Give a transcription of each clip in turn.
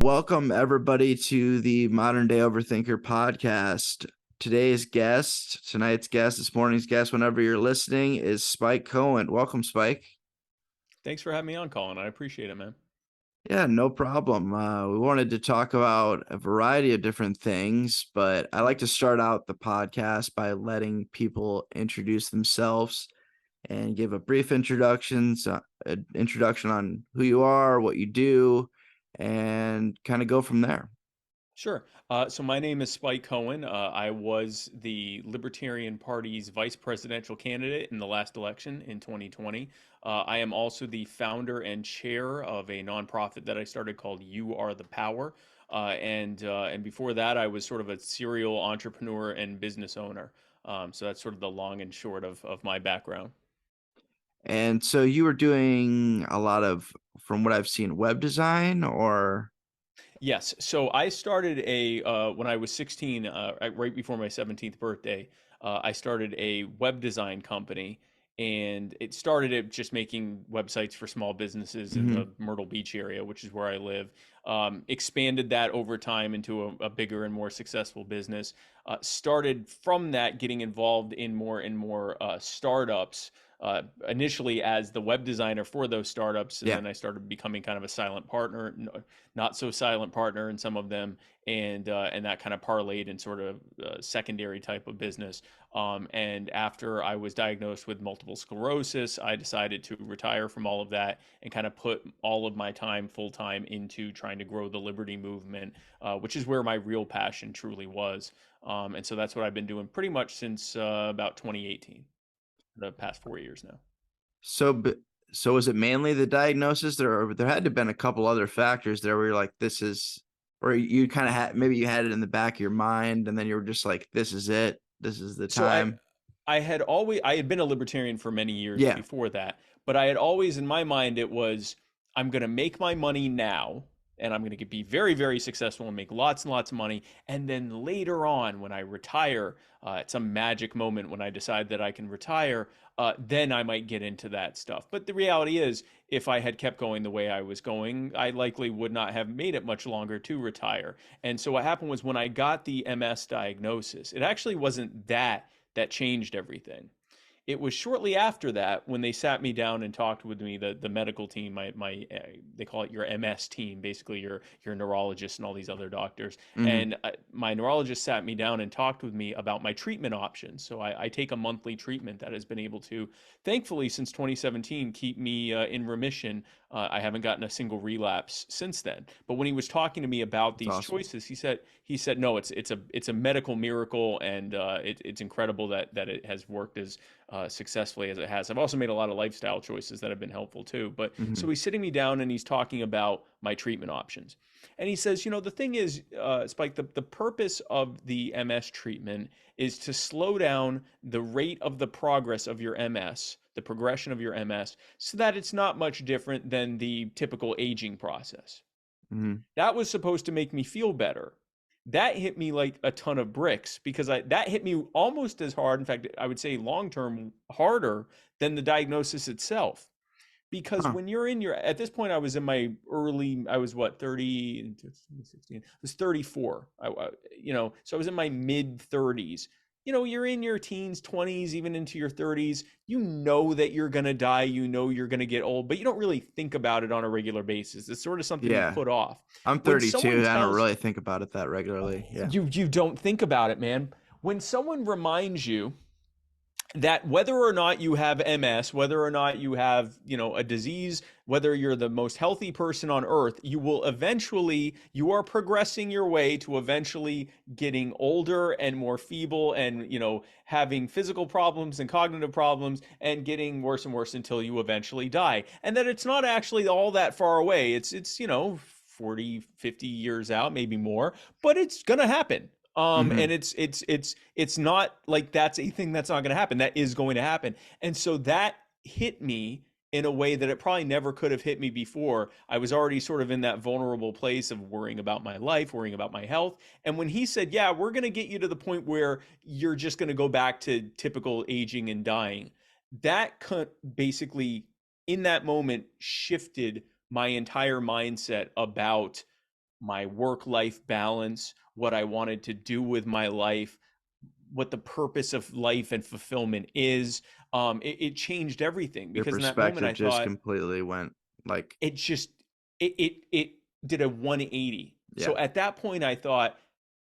Welcome everybody to the Modern Day Overthinker podcast. Tonight's guest, this morning's guest, whenever you're listening, is Spike Cohen. Welcome, Spike. Thanks for having me on, Colin. I appreciate it, man. Yeah, no problem. We wanted to talk about a variety of different things, but I like to start out the podcast by letting people introduce themselves and give a brief introduction on who you are, what you do, and kind of go from there. Sure. So my name is Spike Cohen. I was the Libertarian Party's vice presidential candidate in the last election in 2020. I am also the founder and chair of a nonprofit that I started called You Are the Power. And before that, I was sort of a serial entrepreneur and business owner. So that's sort of the long and short of my background. And so you were doing a lot of, from what I've seen, web design or Yes. So I started when I was 16, right before my 17th birthday, I started a web design company, and it started at just making websites for small businesses in Mhm. the Myrtle Beach area, which is where I live. Expanded that over time into a bigger and more successful business. Started from that getting involved in more and more startups. Initially as the web designer for those startups, and Yeah. then I started becoming kind of a silent partner, not so silent partner in some of them, and that kind of parlayed in sort of secondary type of business. And after I was diagnosed with multiple sclerosis, I decided to retire from all of that and kind of put all of my time full time into trying to grow the liberty movement, which is where my real passion truly was. And so that's what I've been doing pretty much since about 2018, the past 4 years now. So, so was it mainly the diagnosis? There had to have been a couple other factors there where you're like, this is, or you kind of had, maybe you had it in the back of your mind and then you were just like, this is it. This is the So time. I had been a libertarian for many years Yeah. before that, but I had always in my mind it was I'm going to make my money now, and I'm going to be very, very successful and make lots and lots of money, and then later on when I retire, at some magic moment when I decide that I can retire, then I might get into that stuff. But the reality is, if I had kept going the way I was going, I likely would not have made it much longer to retire. And so what happened was when I got the MS diagnosis, it actually wasn't that changed everything. It was shortly after that when they sat me down and talked with me, the medical team, my they call it your MS team, basically your neurologist and all these other doctors. Hmm. And my neurologist sat me down and talked with me about my treatment options. So I take a monthly treatment that has been able to, thankfully, since 2017, keep me in remission. I haven't gotten a single relapse since then. But when he was talking to me about That's these awesome. choices, he said no, it's a medical miracle, and it's incredible that it has worked as successfully as it has. I've also made a lot of lifestyle choices that have been helpful too. But Hmm. so he's sitting me down and he's talking about my treatment options. And he says, the thing is, Spike, the purpose of the MS treatment is to slow down the rate of the progress of your MS, the progression of your MS, so that it's not much different than the typical aging process. Hmm. That was supposed to make me feel better. That hit me like a ton of bricks because that hit me almost as hard. In fact, I would say long term harder than the diagnosis itself. Because Huh. when you're in your, at this point, I was what, 30, 16, I was 34. So I was in my mid 30s. You're in your teens, 20s, even into your 30s. You know that you're going to die. You know you're going to get old, but you don't really think about it on a regular basis. It's sort of something you Yeah. put off. I'm When someone 32. I don't tells really think about it that regularly. Yeah. you don't think about it, man. When someone reminds you that whether or not you have MS, whether or not you have, a disease, whether you're the most healthy person on earth, you are progressing your way to eventually getting older and more feeble and, having physical problems and cognitive problems and getting worse and worse until you eventually die. And that it's not actually all that far away. It's 40, 50 years out, maybe more, but it's going to happen. And Hmm. it's not like that's a thing that's not going to happen. That is going to happen. And so that hit me in a way that it probably never could have hit me before. I was already sort of in that vulnerable place of worrying about my life, worrying about my health. And when he said, "Yeah, we're going to get you to the point where you're just going to go back to typical aging and dying," that basically in that moment shifted my entire mindset about my work-life balance, what I wanted to do with my life, what the purpose of life and fulfillment is. It changed everything, Your because in that moment perspective I just thought, completely went like, it just it did a 180. yeah, So at that point I thought,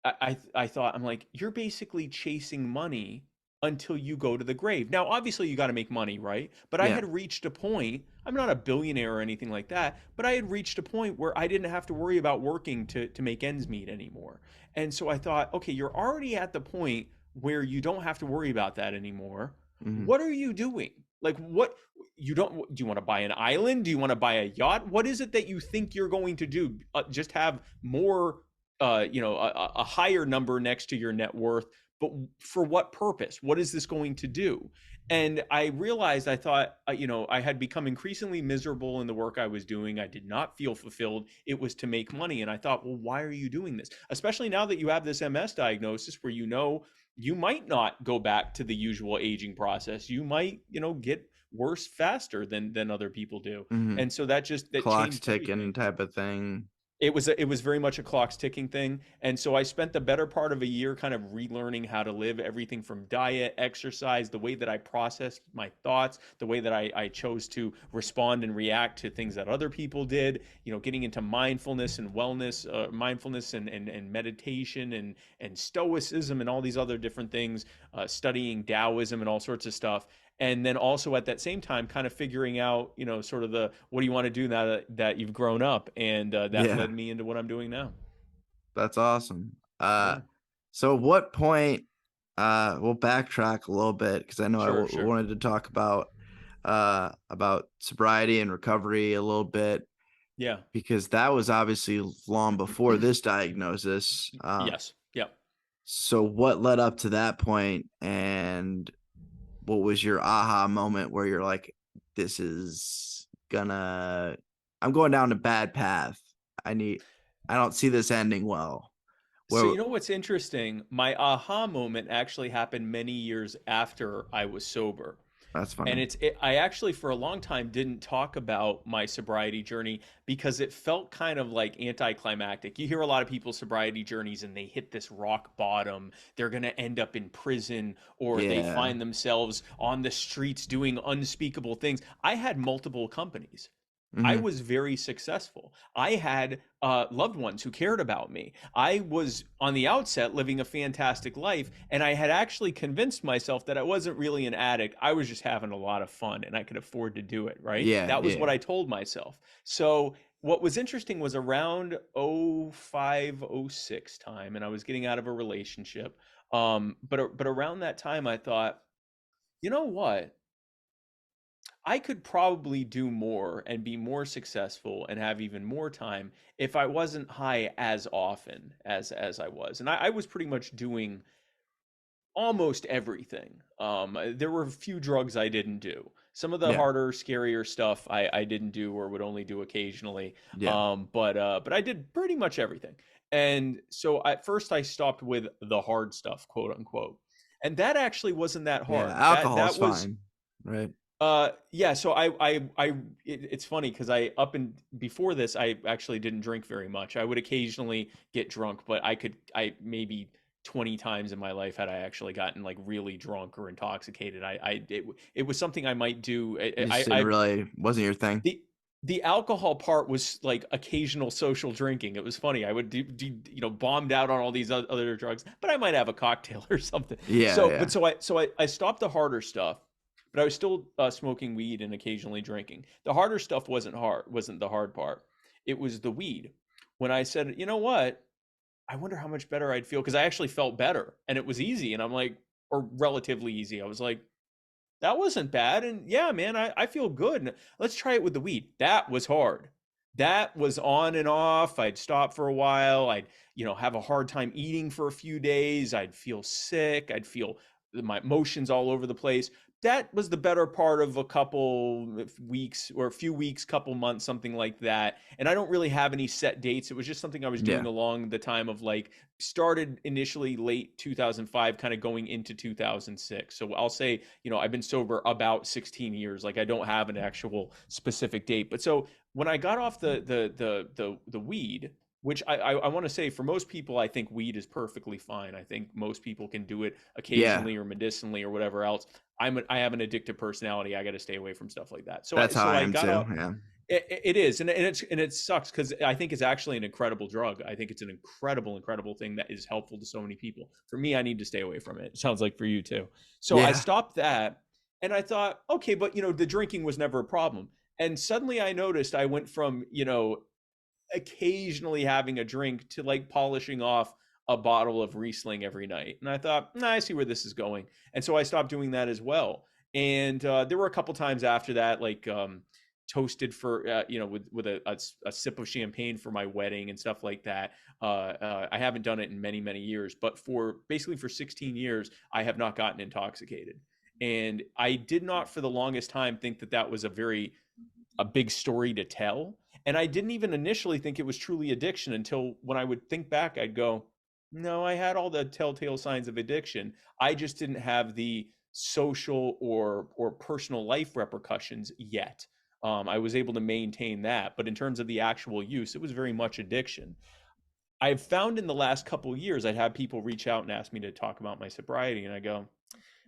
I thought, I'm like, you're basically chasing money until you go to the grave. Now obviously you got to make money, right? But I yeah. had reached a point, I'm not a billionaire or anything like that, but I had reached a point where I didn't have to worry about working to make ends meet anymore. And so I thought, okay, you're already at the point where you don't have to worry about that anymore. Mhm. What are you doing? Like, what, you don't, do you want to buy an island? Do you want to buy a yacht? What is it that you think you're going to do? Just have more, a higher number next to your net worth, but for what purpose? What is this going to do? And I realized, I thought, I had become increasingly miserable in the work I was doing. I did not feel fulfilled. It was to make money. And I thought, well, why are you doing this? Especially now that you have this MS diagnosis, where you might not go back to the usual aging process. You might, get worse faster than other people do. Mhm. And so that Clock's changed everything. ticking type of thing. It was very much a clock's ticking thing. And so I spent the better part of a year kind of relearning how to live, everything from diet, exercise, the way that I processed my thoughts, the way that I chose to respond and react to things that other people did, getting into mindfulness and wellness, mindfulness and meditation and stoicism and all these other different things, studying Taoism and all sorts of stuff. And then also at that same time kind of figuring out, sort of the, what do you want to do now that you've grown up? And that Yeah, led me into what I'm doing now. that's awesome. Yeah. So what point, we'll backtrack a little bit because I know Sure, sure. wanted to talk about sobriety and recovery a little bit, Yeah. because that was obviously long before this diagnosis. Yes. Yep. So what led up to that point, and what was your aha moment where you're like, this is gonna, I'm going down a bad path. I need, I don't see this ending well. So Where, you know what's interesting? My aha moment actually happened many years after I was sober. that's And funny. I actually for a long time didn't talk about my sobriety journey because it felt kind of like anticlimactic. You hear a lot of people's sobriety journeys and they hit this rock bottom. They're going to end up in prison, or they Yeah. find themselves on the streets doing unspeakable things. I had multiple companies. I Hmm. was very successful. I had loved ones who cared about me. I was on the outset living a fantastic life, and I had actually convinced myself that I wasn't really an addict. I was just having a lot of fun, and I could afford to do it, right? Yeah. That was what Yeah. I told myself. So what was interesting was around 05, 06 time, and I was getting out of a relationship. But around that time, I thought, you know what? I could probably do more and be more successful and have even more time if I wasn't high as often as I was. And I was pretty much doing almost everything. There were a few drugs I didn't do. Some of the Yeah. harder, scarier stuff I didn't do or would only do occasionally. Yeah. But I did pretty much everything. And so at first I stopped with the hard stuff, quote unquote. And that actually wasn't that Yeah. hard. That Alcohol's that was fine. Right. yeah, so it's funny because I up and before this, I actually didn't drink very much. I would occasionally get drunk, but I maybe 20 times in my life had I actually gotten like really drunk or intoxicated. It was something I might do. You just didn't really, wasn't your thing. The the alcohol part was like occasional social drinking. It was funny. I would bombed out on all these other drugs, but I might have a cocktail or something. Yeah. So, Yeah. but so I stopped the harder stuff, but I was still smoking weed and occasionally drinking. The harder stuff wasn't the hard part. It was the weed. When I said, you know what, I wonder how much better I'd feel, because I actually felt better and it was easy, and I'm like, or relatively easy. I was like, that wasn't bad. And yeah, man, I feel good. Let's try it with the weed. That was hard. That was on and off. I'd stop for a while. I'd, have a hard time eating for a few days. I'd feel sick. I'd feel my emotions all over the place. That was the better part of a couple weeks or a few weeks, couple months, something like that. And I don't really have any set dates. It was just something I was doing Yeah. along the time of, like, started initially late 2005, kind of going into 2006. So I'll say, I've been sober about 16 years. Like, I don't have an actual specific date. But so when I got off the weed, which I want to say for most people, I think weed is perfectly fine. I think most people can do it Yeah, occasionally or medicinally or whatever else. I have an addictive personality. I got to stay away from stuff like that. So that's how I I am got too. off. Yeah. It is, and it sucks because I think it's actually an incredible drug. I think it's an incredible thing that is helpful to so many people. For me, I need to stay away from it. It sounds like for you too. So I Yeah. stopped that, and I thought, okay, but the drinking was never a problem. And suddenly I noticed I went from occasionally having a drink to like polishing off a bottle of Riesling every night. And I thought, nah, I see where this is going. And so I stopped doing that as well. And there were a couple times after that, like toasted for, with a sip of champagne for my wedding and stuff like that. I haven't done it in many, many years, but for basically for 16 years, I have not gotten intoxicated. And I did not for the longest time think that that was a big story to tell. And I didn't even initially think it was truly addiction until when I would think back, I'd go, no, I had all the telltale signs of addiction. I just didn't have the social or personal life repercussions yet. I was able to maintain that, but in terms of the actual use, it was very much addiction. I've found in the last couple of years, I'd have people reach out and ask me to talk about my sobriety, and I go,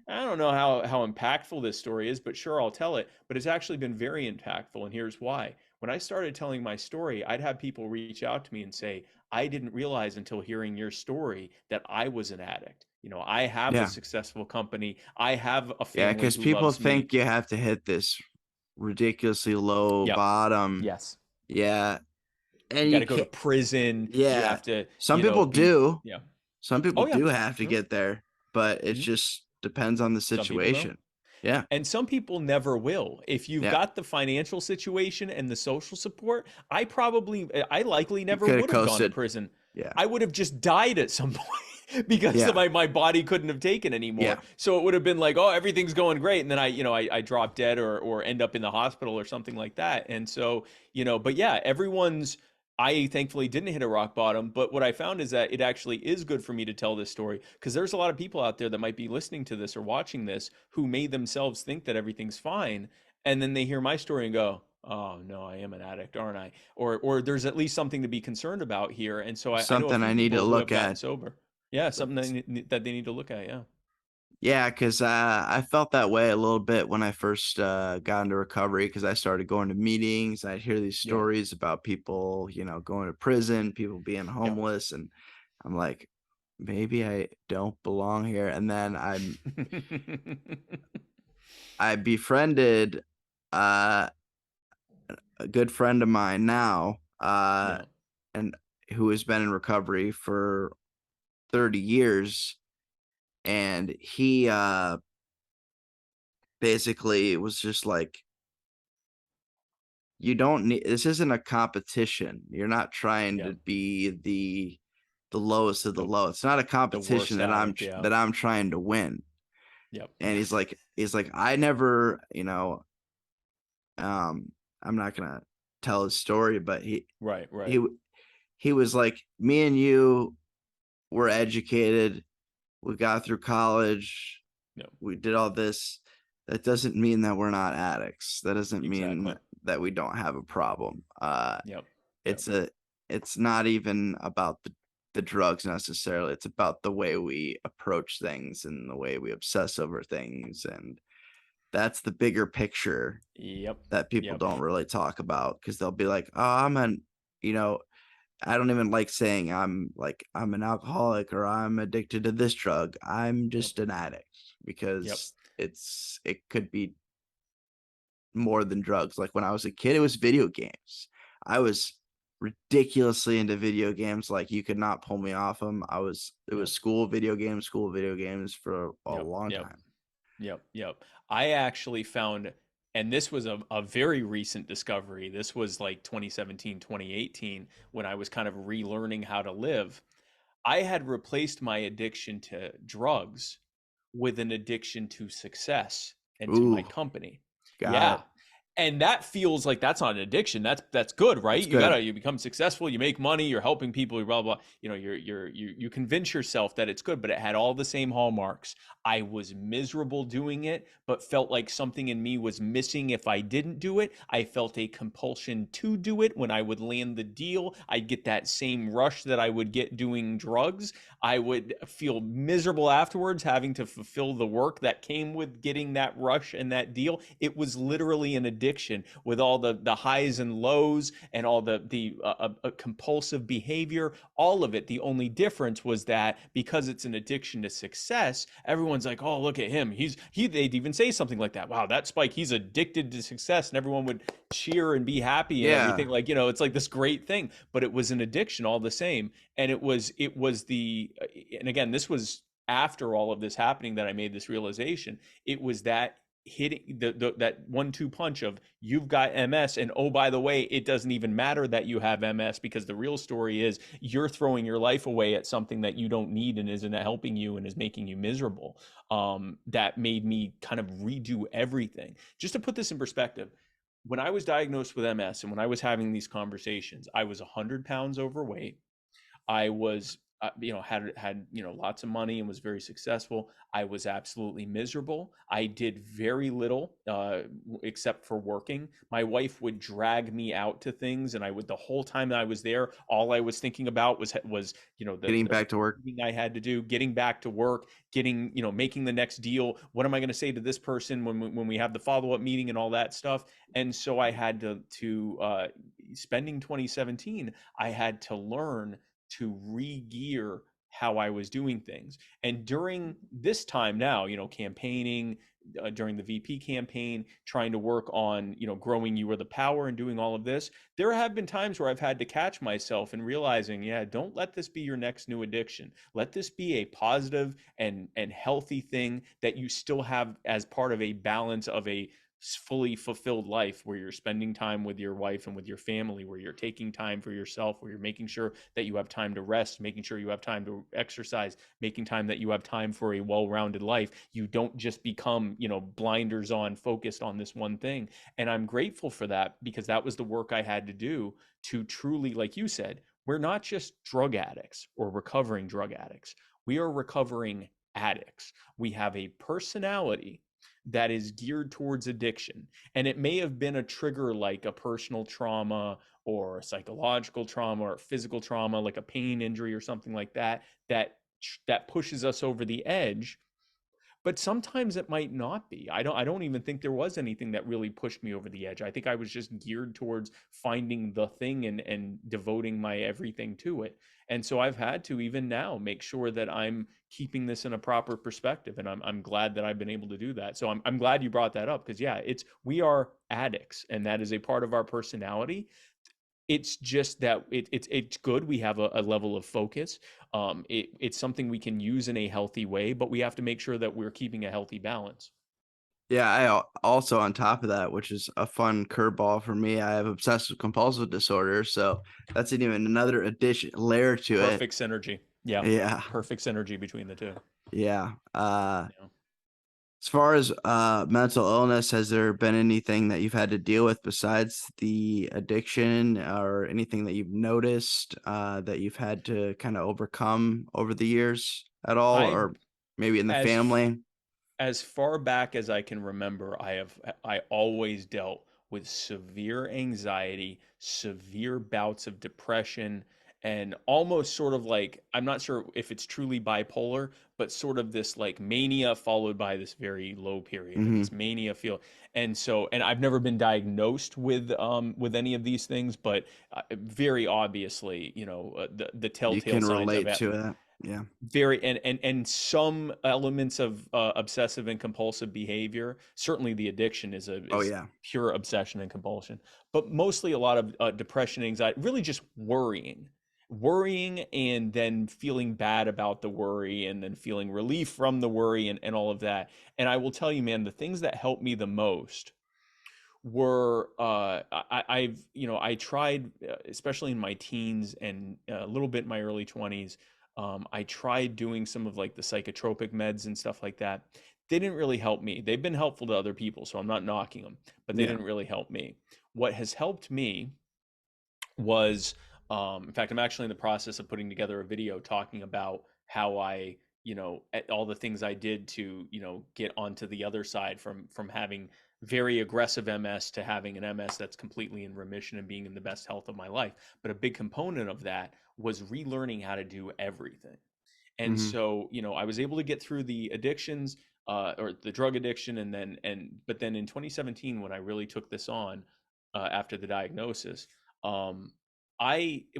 I don't know how impactful this story is, but sure, I'll tell it. But it's actually been very impactful, and here's why. When I started telling my story, I'd have people reach out to me and say, I didn't realize until hearing your story that I was an addict. I have a Yeah. successful company. I have a Yeah. family Because who people loves think me. you have to hit this ridiculously low Yep. bottom. Yes. Yeah. And You got you to go to can't, prison. You yeah. have to, Some people be, do. yeah. Some people Oh, yeah. do have to Mhm. get there, but it Mhm. just depends on the Some people don't. situation. Yeah. And some people never will. If you've Yeah. got the financial situation and the social support, I likely You never could have would have gone to coasted. prison. Yeah. I would have just died at some point because Yeah. my body couldn't have taken Yeah. anymore. So it would have been like, oh, everything's going great. And then I drop dead or end up in the hospital or something like that. And so, but yeah, I thankfully didn't hit a rock bottom, but what I found is that it actually is good for me to tell this story because there's a lot of people out there that might be listening to this or watching this who may themselves think that everything's fine, and then they hear my story and go, "Oh no, I am an addict, aren't I?" Or there's at least something to be concerned about here. And so I know a Something I few need to people who look have gotten at. sober. Yeah, something that they need to look at. Yeah. Yeah, because I felt that way a little bit when I first got into recovery because I started going to meetings. I'd hear these Yeah. stories about people, going to prison, people being Yeah. homeless, and I'm like, maybe I don't belong here. And then I befriended uh, a good friend of mine now, Yeah. and who has been in recovery for 30 years, and he basically was just like, you don't need, this isn't a competition. You're not trying Yeah. to be the lowest of the The low. It's not a the competition worst addict. Yeah. that I'm trying to win. Yep. And he's like I never, um I'm not going to tell his story, but Right. he Right. he was like, me and you were educated, we got through college, No. we did all this. That doesn't mean that we're not addicts. That doesn't mean Exactly. that we don't have a problem. Yep. Yep. It's a it's not even about the drugs necessarily. It's about the way we approach things and the way we obsess over things. And that's the bigger picture Yep. that people Yep. don't really talk about because they'll be like, oh, you know, I don't even like saying I'm an alcoholic or I'm addicted to this drug. I'm Yep. just an addict Yep. because it could be more than drugs. Like when I was a kid, it was video games. I was ridiculously into video games. Like you could not pull me off them. It was Yep. school video games for a Yep. long Yep. time. Yep. Yep. I actually found, and this was a very recent discovery. This was like 2017, 2018, when I was kind of relearning how to live. I had replaced my addiction to drugs with an addiction to success and to my Ooh, company. got Yeah. it. And that feels like that's not an addiction. That's good, right? That's good. You become successful, you make money, you're helping people, blah blah. You know, you convince yourself that it's good, but it had all the same hallmarks. I was miserable doing it, but felt like something in me was missing if I didn't do it. I felt a compulsion to do it. When I would land the deal, I'd get that same rush that I would get doing drugs. I would feel miserable afterwards having to fulfill the work that came with getting that rush and that deal. It was literally an addiction with all the highs and lows and all the compulsive behavior, all of it. The only difference was that because it's an addiction to success, everyone's like, "Oh, look at him. They'd even say something like that. Wow, that Spike, he's addicted to success." And everyone would cheer and be happy and Yeah. everything. Like, it's like this great thing, but it was an addiction all the same. And it was and again, this was after all of this happening that I made this realization. It was that hitting that 1-2 punch of you've got MS, and oh, by the way, it doesn't even matter that you have MS, because the real story is you're throwing your life away at something that you don't need and isn't helping you and is making you miserable. That made me kind of redo everything. Just to put this in perspective, when I was diagnosed with MS and when I was having these conversations, I was 100 pounds overweight. I was, had lots of money and was very successful. I was absolutely miserable. I did very little, except for working. My wife would drag me out to things, and I would, the whole time that I was there, all I was thinking about was Getting the back to work. thing I had to do, getting back to work, getting making the next deal. What am I going to say to this person when we have the follow up meeting and all that stuff? And so I had to spending 2017, I had to learn to re-gear how I was doing things. And during this time now, campaigning, during the VP campaign, trying to work on, growing You Are the Power and doing all of this, there have been times where I've had to catch myself and realizing, yeah, don't let this be your next new addiction. Let this be a positive and healthy thing that you still have as part of a balance of a fully fulfilled life, where you're spending time with your wife and with your family, where you're taking time for yourself, where you're making sure that you have time to rest, making sure you have time to exercise, making time that you have time for a well-rounded life. You don't just become, blinders on, focused on this one thing. And I'm grateful for that, because that was the work I had to do to truly, like you said, we're not just drug addicts or recovering drug addicts. We are recovering addicts. We have a personality that is geared towards addiction. And it may have been a trigger like a personal trauma or a psychological trauma or physical trauma, like a pain injury or something like that, that pushes us over the edge. But sometimes it might not be. I don't even think there was anything that really pushed me over the edge. I think I was just geared towards finding the thing and devoting my everything to it. And so I've had to, even now, make sure that I'm keeping this in a proper perspective. And I'm glad that I've been able to do that. So I'm glad you brought that up, because yeah, we are addicts, and that is a part of our personality. It's just that it's good we have a level of focus. It's something we can use in a healthy way, but we have to make sure that we're keeping a healthy balance. Yeah, also, on top of that, which is a fun curveball for me, I have obsessive compulsive disorder, so that's even another addition layer to it. Perfect synergy. Yeah, Yeah, perfect synergy between the two. yeah. Yeah. As far as mental illness, has there been anything that you've had to deal with besides the addiction, or anything that you've noticed that you've had to kind of overcome over the years at all, I or maybe in the as family? as far back as I can remember, I always dealt with severe anxiety, severe bouts of depression, and almost sort of like, I'm not sure if it's truly bipolar, but sort of this like mania followed by this very low period, and Hmm. this mania feel. And I've never been diagnosed with any of these things, but very obviously, the You telltale can signs of relate it. to that. Yeah. Very, and some elements of obsessive and compulsive behavior. Certainly the addiction Oh is yeah. pure obsession and compulsion, but mostly a lot of depression, anxiety, really just worrying, and then feeling bad about the worry, and then feeling relief from the worry, and all of that. And I will tell you, man, the things that helped me the most were I tried, especially in my teens and a little bit in my early 20s, I tried doing some of like the psychotropic meds and stuff like that. They didn't really help me. They've been helpful to other people, so I'm not knocking them, but they Yeah. didn't really help me. What has helped me was, in fact, I'm actually in the process of putting together a video talking about how I, all the things I did to, get onto the other side from having very aggressive MS to having an MS that's completely in remission and being in the best health of my life. But a big component of that was relearning how to do everything. And Hmm. so, I was able to get through the addictions, or the drug addiction, but then in 2017, when I really took this on, after the diagnosis, um,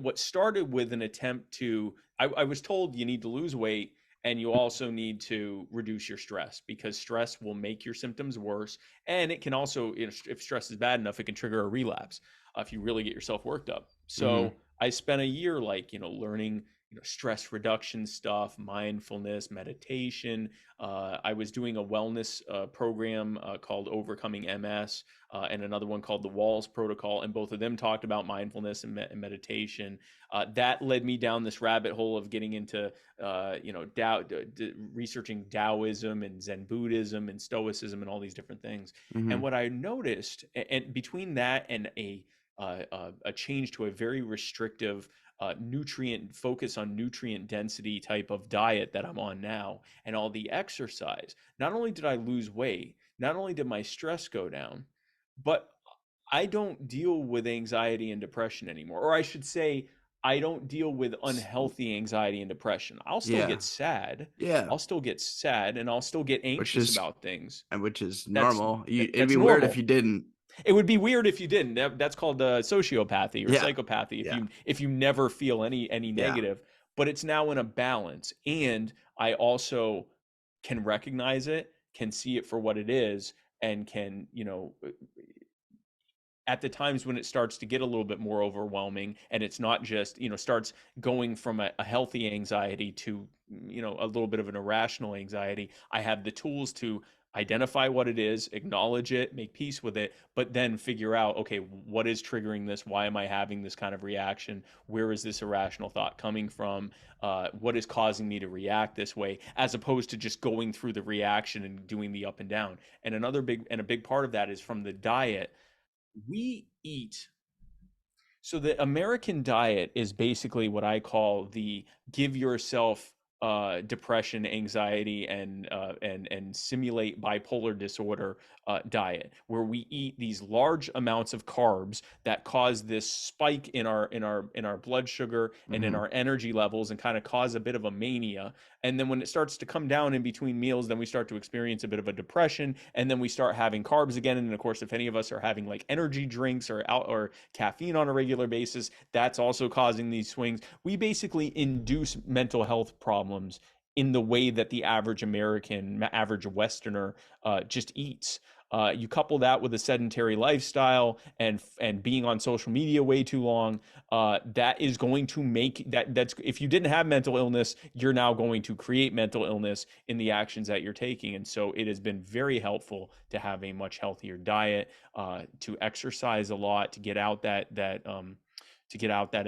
what started with an attempt to, I was told you need to lose weight and you also need to reduce your stress, because stress will make your symptoms worse. And it can also, if stress is bad enough, it can trigger a relapse, if you really get yourself worked up. Hmm. So I spent a year, like, learning, stress reduction stuff, mindfulness, meditation. I was doing a wellness program called Overcoming MS, and another one called the Walls Protocol, and both of them talked about mindfulness and meditation. That led me down this rabbit hole of getting into, researching Taoism and Zen Buddhism and Stoicism and all these different things. And Hmm. what I noticed, and between that and a change to a very restrictive, nutrient focus on nutrient density type of diet that I'm on now, and all the exercise, not only did I lose weight, not only did my stress go down, but I don't deal with anxiety and depression anymore. Or I should say, I don't deal with unhealthy anxiety and depression. I'll still Yeah. get sad. Yeah. I'll still get sad and I'll still get Which anxious is about things. which is That's normal. It'd that's be weird if normal. you didn't. It would be weird if you didn't. That's called sociopathy or Yeah. psychopathy. If Yeah. you never feel any Yeah. negative, but it's now in a balance, and I also can recognize it, can see it for what it is, and can, at the times when it starts to get a little bit more overwhelming, and it's not just, starts going from a healthy anxiety to, a little bit of an irrational anxiety, I have the tools to identify what it is, acknowledge it, make peace with it, but then figure out, okay, what is triggering this? Why am I having this kind of reaction? Where is this irrational thought coming from? What is causing me to react this way, as opposed to just going through the reaction and doing the up and down. And a big part of that is from the diet. We eat, so the American diet is basically what I call the give yourself depression, anxiety, and simulate bipolar disorder diet, where we eat these large amounts of carbs that cause this spike in our blood sugar and in Hmm. our energy levels, and kind of cause a bit of a mania. And then when it starts to come down in between meals, then we start to experience a bit of a depression, and then we start having carbs again. And of course, if any of us are having like energy drinks or caffeine on a regular basis, that's also causing these swings. We basically induce mental health problems in the way that the average American, average Westerner, just eats. You couple that with a sedentary lifestyle and being on social media way too long, that is going to make that's if you didn't have mental illness, you're now going to create mental illness in the actions that you're taking. And so it has been very helpful to have a much healthier diet, to exercise a lot, to get out that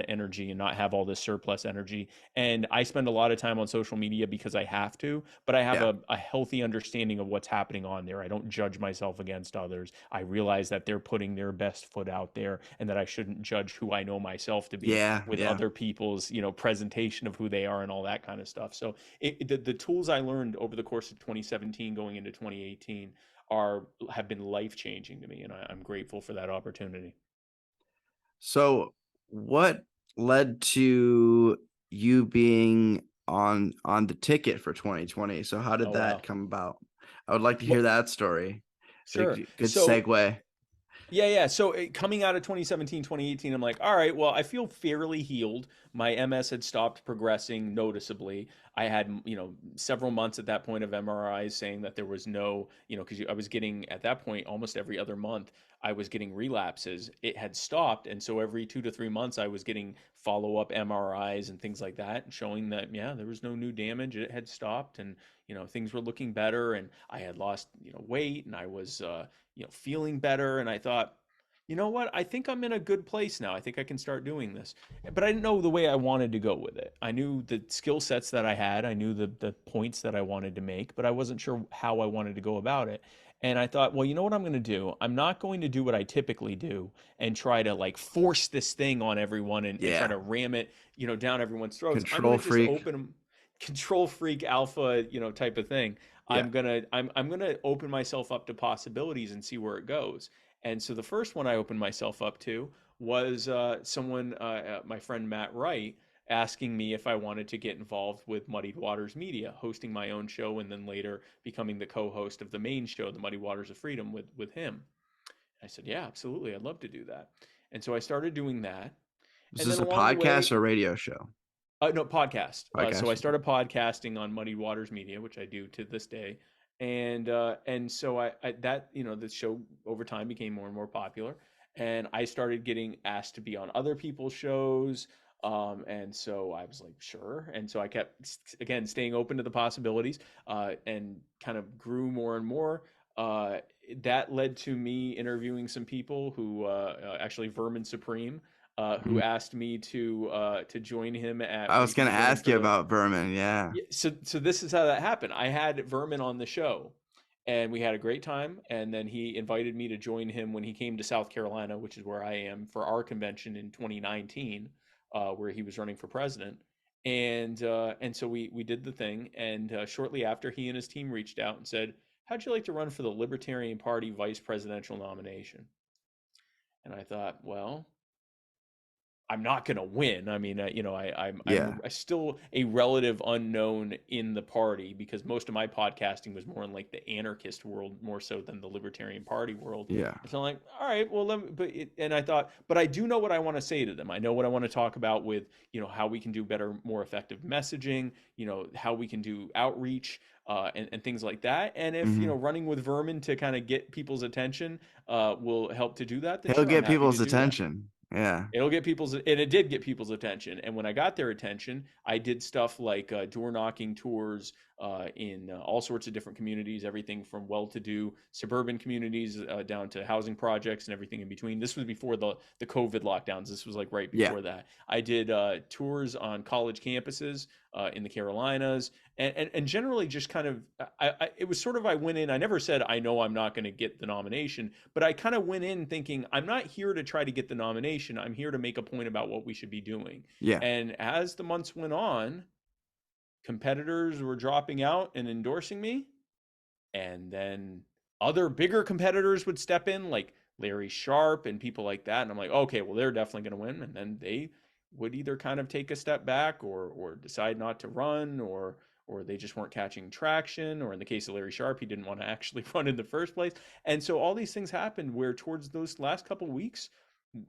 energy and not have all this surplus energy. And I spend a lot of time on social media because I have to, but I have Yeah. a healthy understanding of what's happening on there. I don't judge myself against others. I realize that they're putting their best foot out there, and that I shouldn't judge who I know myself to be Yeah. with Yeah. other people's, presentation of who they are and all that kind of stuff. So the tools I learned over the course of 2017 going into 2018 have been life changing to me, and I'm grateful for that opportunity. So what led to you being on the ticket for 2020? So how did Oh that wow. come about? I would like to hear Well, that story. sure. Good So segue. yeah. So coming out of 2017, 2018, I'm like, all right, well, I feel fairly healed. My MS had stopped progressing noticeably. I had, several months at that point of MRIs saying that there was no, because I was getting, at that point, almost every other month, I was getting relapses. It had stopped. And so every 2 to 3 months, I was getting follow up MRIs and things like that, showing that, yeah, there was no new damage. It had stopped, and, things were looking better. And I had lost, weight, and I was, feeling better. And I thought, you know what? I think I'm in a good place now. I think I can start doing this. But I didn't know the way I wanted to go with it. I knew the skill sets that I had, I knew the points that I wanted to make, but I wasn't sure how I wanted to go about it. And I thought, well, you know what I'm going to do? I'm not going to do what I typically do and try to like force this thing on everyone and try Yeah. to ram it, down everyone's throats. I'm going Control to just freak. open them, control freak alpha, type of thing. Yeah. I'm gonna open myself up to possibilities and see where it goes. And so the first one I opened myself up to was my friend Matt Wright, asking me if I wanted to get involved with Muddied Waters Media, hosting my own show, and then later becoming the co-host of the main show, the Muddy Waters of Freedom, with him. I said, yeah, absolutely, I'd love to do that. And so I started doing that, Is and this then a along the podcast way, or radio show? no, podcast. So I Podcast. started podcasting on Muddy Waters Media, which I do to this day, and so I that the show over time became more and more popular, and I started getting asked to be on other people's shows, and so I was like, sure, and so I kept again staying open to the possibilities, and kind of grew more and more. Uh, that led to me interviewing some people who actually Vermin Supreme who Mhm. asked me to join him at I when was he gonna was running ask for you the. about Vermin. Yeah. Yeah, so this is how that happened. I had Vermin on the show, and we had a great time. And then he invited me to join him when he came to South Carolina, which is where I am, for our convention in 2019, where he was running for president. And so we did the thing. And shortly after, he and his team reached out and said, "How'd you like to run for the Libertarian Party vice presidential nomination?" And I thought, well, I'm not going to win. I mean, Yeah. I'm still a relative unknown in the party because most of my podcasting was more in like the anarchist world more so than the Libertarian Party world. Yeah. And so I'm like, all right, well, and I thought, but I do know what I want to say to them. I know what I want to talk about with, how we can do better, more effective messaging, how we can do outreach, and things like that. And if, Hmm. running with Vermin to kind of get people's attention, will help to do that, then He'll sure, I'm get happy to people's do that. attention. Yeah. And it did get people's attention. And when I got their attention, I did stuff like door knocking tours in all sorts of different communities, everything from well-to-do suburban communities down to housing projects and everything in between. This was before the COVID lockdowns. This was like right Yeah. before that. I did tours on college campuses in the Carolinas, and generally just kind of it was sort of I went in. I never said I know I'm not going to get the nomination, but I kind of went in thinking I'm not here to try to get the nomination. I'm here to make a point about what we should be doing. Yeah. And as the months went on, competitors were dropping out and endorsing me, and then other bigger competitors would step in, like Larry Sharp and people like that. And I'm like, okay, well, they're definitely going to win. And then they would either kind of take a step back or decide not to run or they just weren't catching traction. Or in the case of Larry Sharp, he didn't want to actually run in the first place. And so all these things happened where towards those last couple of weeks,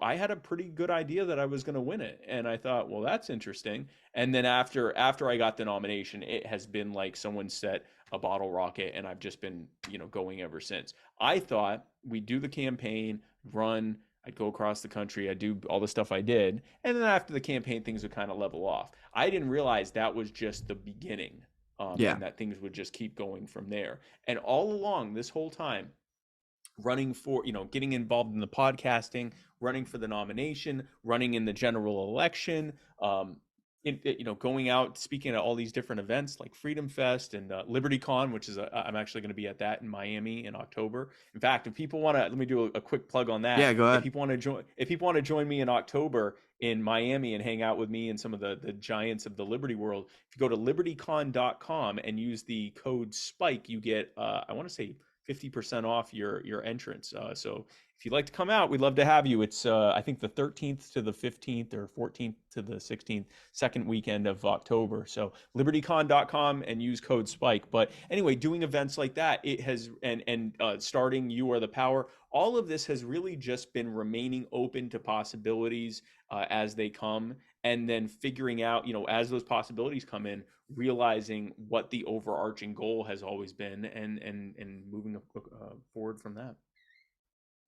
I had a pretty good idea that I was going to win it. And I thought, well, that's interesting. And then after I got the nomination, it has been like someone set a bottle rocket and I've just been, going ever since. I thought we'd do the campaign, run, I'd go across the country, I'd do all the stuff I did, and then after the campaign things would kind of level off. I didn't realize that was just the beginning. Yeah. And that things would just keep going from there. And all along this whole time, running for, getting involved in the podcasting, running for the nomination, running in the general election, going out speaking at all these different events like Freedom Fest and LibertyCon, which is I'm actually going to be at that in Miami in October. In fact, if people want to, let me do a quick plug on that. Yeah. Go If ahead. people want to join me in October in Miami and hang out with me and some of the giants of the Liberty world, if you go to libertycon.com and use the code SPIKE, you get I want to say 50% off your entrance. So if you'd like to come out, we'd love to have you. It's I think the 13th to the 15th or 14th to the 16th, second weekend of October. So libertycon.com and use code SPIKE. But anyway, doing events like that, it has and starting You Are the Power. All of this has really just been remaining open to possibilities as they come, and then figuring out, as those possibilities come in, realizing what the overarching goal has always been, and moving forward from that.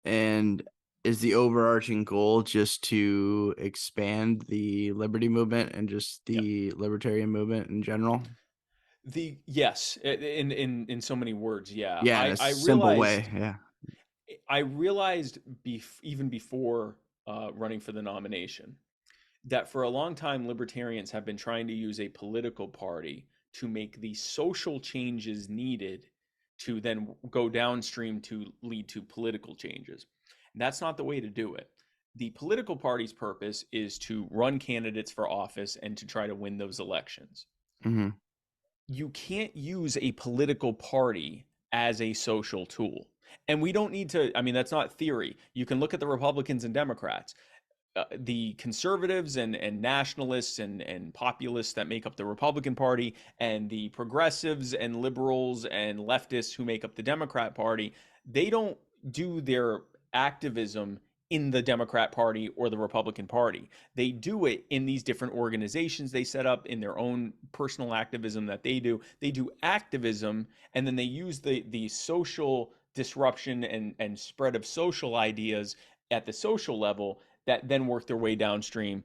And is the overarching goal just to expand the liberty movement and just Yep. the libertarian movement in general? Yes, in so many words, yeah. Yeah, in I a I simple way. realized Yeah. I realized even before running for the nomination that for a long time libertarians have been trying to use a political party to make the social changes needed to then go downstream to lead to political changes. And that's not the way to do it. The political party's purpose is to run candidates for office and to try to win those elections. Hmm. You can't use a political party as a social tool. And we don't need to, I mean, that's not theory. You can look at the Republicans and Democrats. The conservatives and nationalists and populists that make up the Republican Party, and the progressives and liberals and leftists who make up the Democrat Party, they don't do their activism in the Democrat Party or the Republican Party. They do it in these different organizations they set up, in their own personal activism that they do. They do activism, and then they use the social disruption and spread of social ideas at the social level that then work their way downstream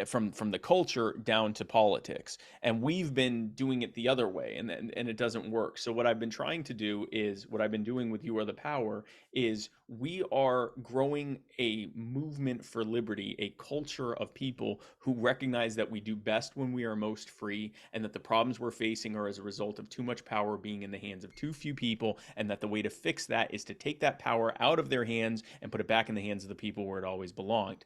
from the culture down to politics. And we've been doing it the other way, and it doesn't work. So what I've been trying to do is what I've been doing with You Are the Power is we are growing a movement for liberty, a culture of people who recognize that we do best when we are most free, and that the problems we're facing are as a result of too much power being in the hands of too few people, and that the way to fix that is to take that power out of their hands and put it back in the hands of the people where it always belonged.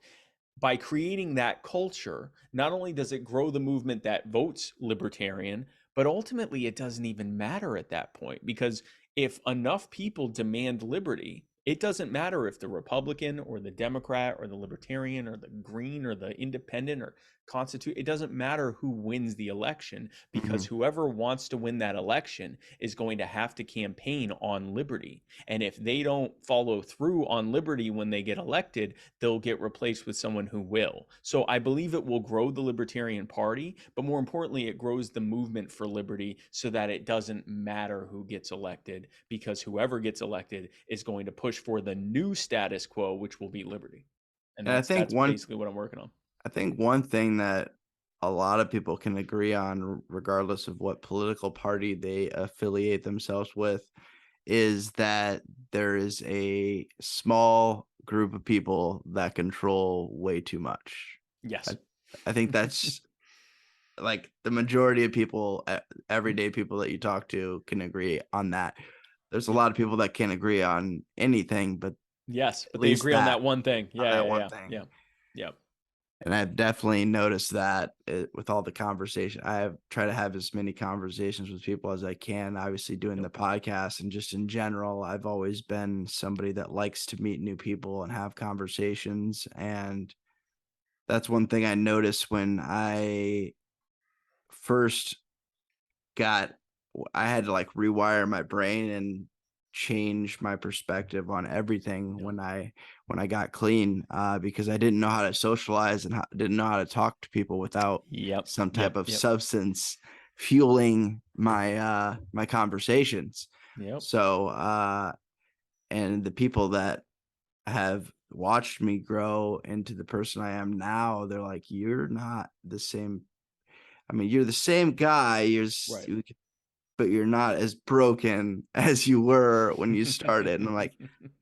By creating that culture, not only does it grow the movement that votes libertarian, but ultimately it doesn't even matter at that point, because if enough people demand liberty, it doesn't matter if the Republican or the Democrat or the Libertarian or the Green or the Independent or Constitute, it doesn't matter who wins the election, because Hmm. whoever wants to win that election is going to have to campaign on liberty. And if they don't follow through on liberty when they get elected, they'll get replaced with someone who will. So I believe it will grow the Libertarian Party, but more importantly, it grows the movement for liberty so that it doesn't matter who gets elected, because whoever gets elected is going to push for the new status quo, which will be liberty. And And that's basically what I'm working on. I think one thing that a lot of people can agree on, regardless of what political party they affiliate themselves with, is that there is a small group of people that control way too much. I, Yes. I think that's like the majority of people, everyday people that you talk to can agree on that. There's a Yep. lot of people that can't agree on anything, but Yes, at but they least agree on that that one thing. on Yeah, that yeah, one yeah, thing. yeah, yeah. And I've definitely noticed that with all the conversation. I have try to have as many conversations with people as I can. Obviously, doing Yep. the podcast and just in general, I've always been somebody that likes to meet new people and have conversations. And that's one thing I noticed when I first got I had to like rewire my brain and change my perspective on everything Yep. when I got clean, because I didn't know how to socialize and didn't know how to talk to people without Yep. some type Yep. of Yep. substance fueling my conversations. Yep. So and the people that have watched me grow into the person I am now, they're like, you're not the same. I mean, you're the same guy. Right. But you're not as broken as you were when you started. And I'm like,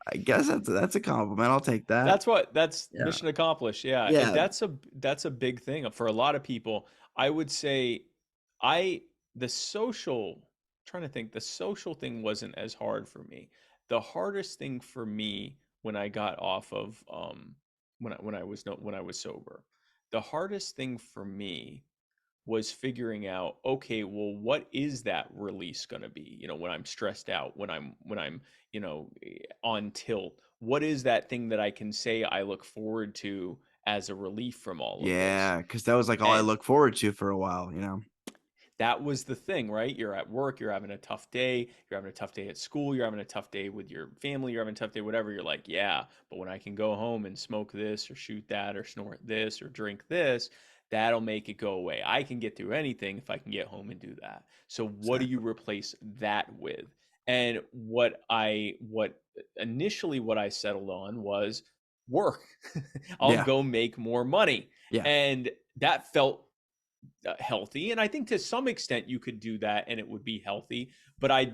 I guess that's a compliment. I'll take that. That's Yeah. mission accomplished. Yeah. Yeah. That's a big thing for a lot of people. I would say I the social trying to think the social thing wasn't as hard for me. The hardest thing for me when I got off of when I was no when I was sober. The hardest thing for me was figuring out, okay, well, what is that release going to be? When I'm stressed out, when I'm on tilt, what is that thing that I can say I look forward to as a relief from all of this? Yeah. Cause that was like all I And look forward to for a while. that was the thing, right? You're at work, you're having a tough day, you're having a tough day at school, you're having a tough day with your family, you're having a tough day, whatever. You're like, yeah, but when I can go home and smoke this or shoot that or snort this or drink this, that'll make it go away. I can get through anything if I can get home and do that. So what do you Exactly. replace that with? And what initially what I settled on was work. I'll Yeah. go make more money. Yeah. And that felt healthy. And I think to some extent you could do that and it would be healthy. But I,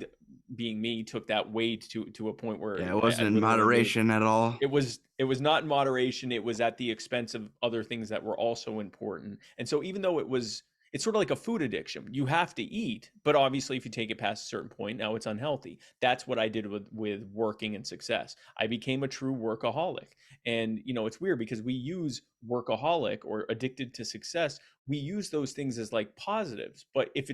being me, took that way to a point where Yeah, it I wasn't in literally made moderation at all. it was not in moderation. It was at the expense of other things that were also important. And so even though it's sort of like a food addiction. You have to eat, but obviously if you take it past a certain point, now it's unhealthy. That's what I did with working and success. I became a true workaholic. And it's weird because we use workaholic or addicted to success, we use those things as like positives. But if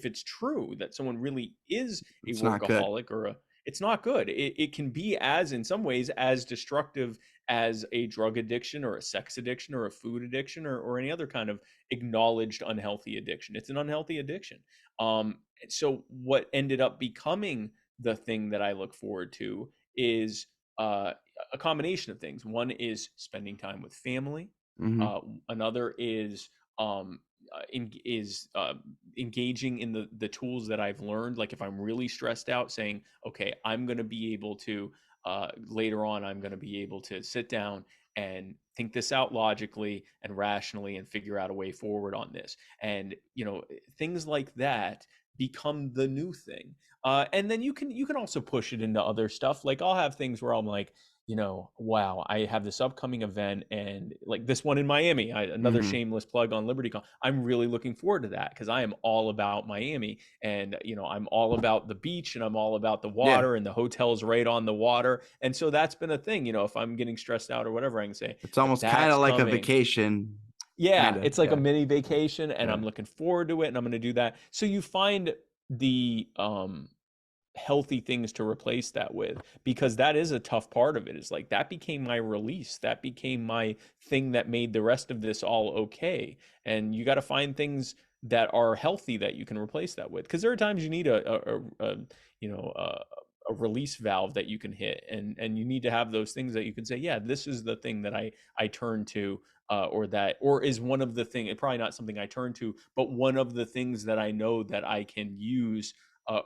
it's true that someone really is a It's not good. workaholic or a it's not good. It can be as in some ways as destructive as a drug addiction or a sex addiction or a food addiction or any other kind of acknowledged unhealthy addiction. It's an unhealthy addiction. So what ended up becoming the thing that I look forward to is uh, a combination of things. One is spending time with family. Hmm. Another is engaging in the tools that I've learned. Like if I'm really stressed out, saying, okay, I'm going to be able to later on, I'm going to be able to sit down and think this out logically and rationally and figure out a way forward on this. And things like that become the new thing. And then you can also push it into other stuff. Like I'll have things where I'm like, wow, I have this upcoming event and like this one in Miami, another Hmm. shameless plug on LibertyCon. I'm really looking forward to that because I am all about Miami and, I'm all about the beach and I'm all about the Yeah, water and the hotel's right on the water. And so that's been a thing, if I'm getting stressed out or whatever, I can say it's almost kind that's of like a coming. vacation, kind Yeah, of. it's like a Yeah, mini vacation and yeah, I'm looking forward to it and I'm going to do that. So you find the healthy things to replace that with because that is a tough part of it is like that became my release, that became my thing that made the rest of this all okay. And you got to find things that are healthy that you can replace that with because there are times you need a you know a release valve that you can hit and you need to have those things that you can say, yeah, this is the thing that I turn to, or is one of the thing, probably not something I turn to, but one of the things that I know that I can use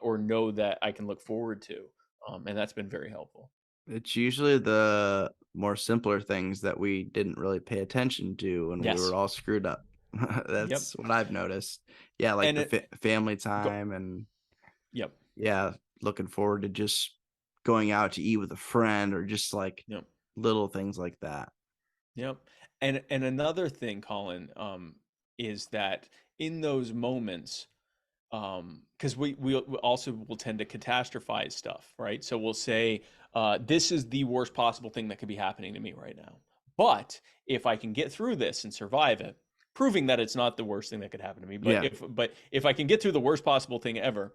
or know that I can look forward to. And that's been very helpful. it's usually the more simpler things that we didn't really pay attention to when we were Yes. all screwed up. Yep. That's what I've noticed. Yeah, like And the it family go. time and Yep. yeah, looking forward to just going out to eat with a friend or just like Yep. little things like that. Yep. And another thing, Colin, is that in those moments, because we also will tend to catastrophize stuff, right? So we'll say, this is the worst possible thing that could be happening to me right now. But if I can get through this and survive it, proving that it's not the worst thing that could happen to me, but Yeah. if I can get through the worst possible thing ever,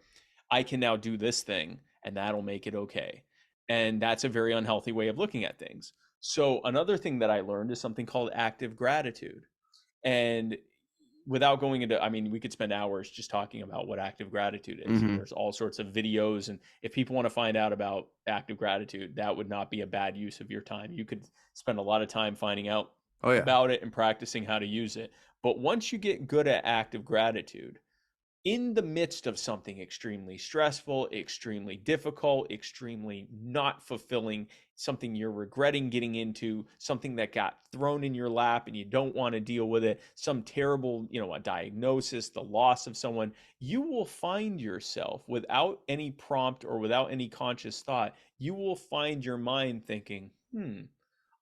I can now do this thing and that'll make it okay. And that's a very unhealthy way of looking at things. So another thing that I learned is something called active gratitude. And without going into, I mean, we could spend hours just talking about what active gratitude is. And Hmm. there's all sorts of videos. And if people want to find out about active gratitude, that would not be a bad use of your time. You could spend a lot of time finding out Oh yeah. about it and practicing how to use it. But once you get good at active gratitude, in the midst of something extremely stressful, extremely difficult, extremely not fulfilling, something you're regretting getting into, something that got thrown in your lap and you don't want to deal with it, some terrible, a diagnosis, the loss of someone, you will find yourself without any prompt or without any conscious thought, you will find your mind thinking,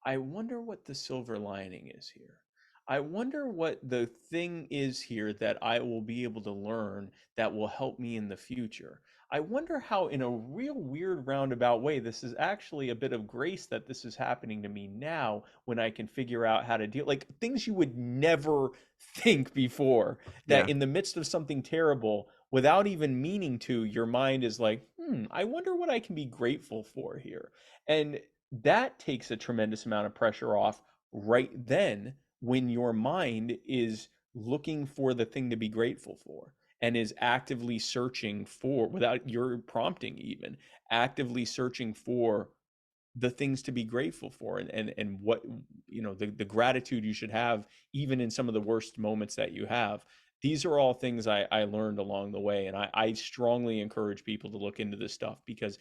I wonder what the silver lining is here. I wonder what the thing is here that I will be able to learn that will help me in the future. I wonder how, in a real weird roundabout way, this is actually a bit of grace that this is happening to me now when I can figure out how to deal, like things you would never think before, that Yeah. in the midst of something terrible, without even meaning to, your mind is like, I wonder what I can be grateful for here. And that takes a tremendous amount of pressure off right then when your mind is looking for the thing to be grateful for and is actively searching for, without your prompting even, actively searching for the things to be grateful for and what, the gratitude you should have even in some of the worst moments that you have. These are all things I learned along the way, and I strongly encourage people to look into this stuff because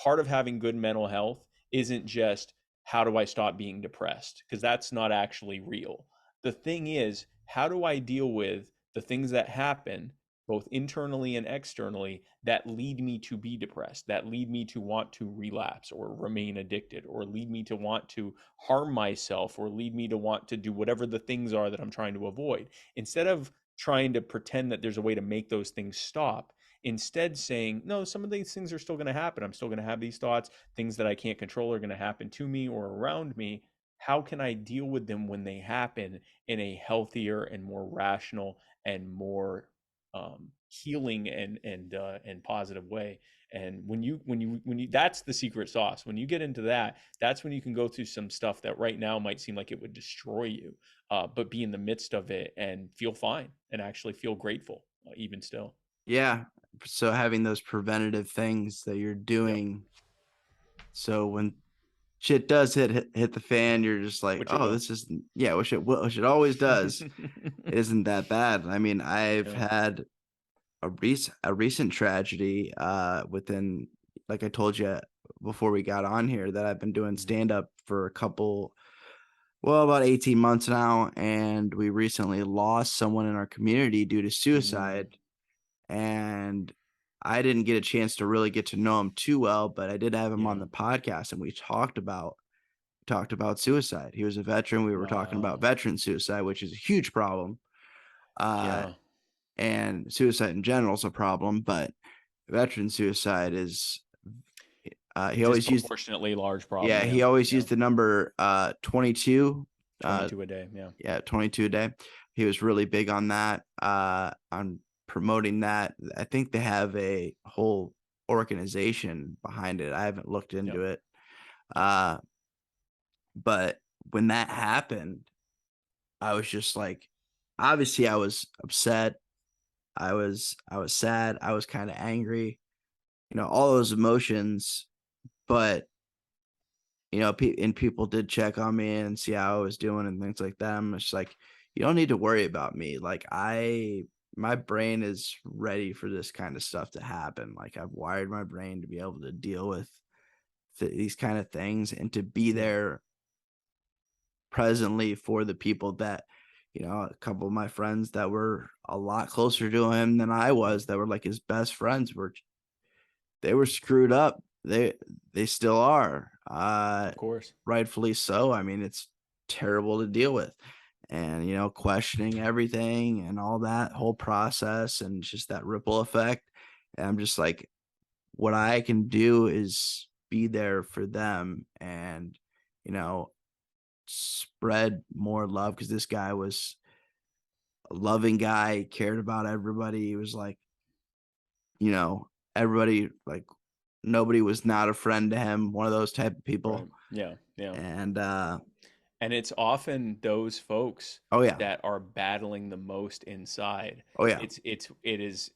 part of having good mental health isn't just how do I stop being depressed? Because that's not actually real. The thing is, how do I deal with the things that happen both internally and externally that lead me to be depressed, that lead me to want to relapse or remain addicted, or lead me to want to harm myself, or lead me to want to do whatever the things are that I'm trying to avoid. Instead of trying to pretend that there's a way to make those things stop, instead saying, no, some of these things are still going to happen. I'm still going to have these thoughts. Things that I can't control are going to happen to me or around me. How can I deal with them when they happen in a healthier and more rational and more healing and positive way? And when you that's the secret sauce. When you get into that, that's when you can go through some stuff that right now might seem like it would destroy you, but be in the midst of it and feel fine and actually feel grateful, even still. Yeah. So having those preventative things that you're Yep, doing, so when shit does hit the fan, you're just like, which it oh, will. this is, yeah, which it always does. It isn't that bad. I mean, I've Yeah. had a recent tragedy within, like I told you before we got on here, that I've been doing Mhm. stand up for a couple, well, about 18 months now, and we recently lost someone in our community due to Mm, suicide. And I didn't get a chance to really get to know him too well, but I did have him on yeah. the podcast, and we talked about suicide. He was a veteran. We were talking about Wow. veteran suicide, which is a huge problem. Uh, Yeah. and suicide in general is a problem, but veteran suicide is, he always used, Disproportionately large yeah, problem. he Yeah. always Yeah. used the number 22. 22 a day. Yeah. Yeah, 22 a day. He was really big on that, on promoting that. I think they have a whole organization behind it. I haven't looked Yep. into it. Uh, but when that happened, I was just like, obviously I was upset. I was sad. I was kind of angry, all those emotions, but and people did check on me and see how I was doing and things like that. I'm just like, you don't need to worry about me. Like, my brain is ready for this kind of stuff to happen. Like, I've wired my brain to be able to deal with these kind of things and to be Yeah. there presently for the people that, a couple of my friends that were a lot closer to him than I Yeah. was, that were like his best friends, they were screwed up. They still are. Of course. Rightfully so. I mean, it's terrible to deal with. And, questioning everything and all that whole process and just that ripple effect. And I'm just like, what I can do is be there for them and, you know, spread more love, because this guy was a loving guy, cared about everybody. He was like, you know, everybody, like, nobody was not a friend to him, one of those type of Right. people. Yeah. Yeah. And And it's often those folks oh yeah. that are battling the most inside. Oh yeah. It is,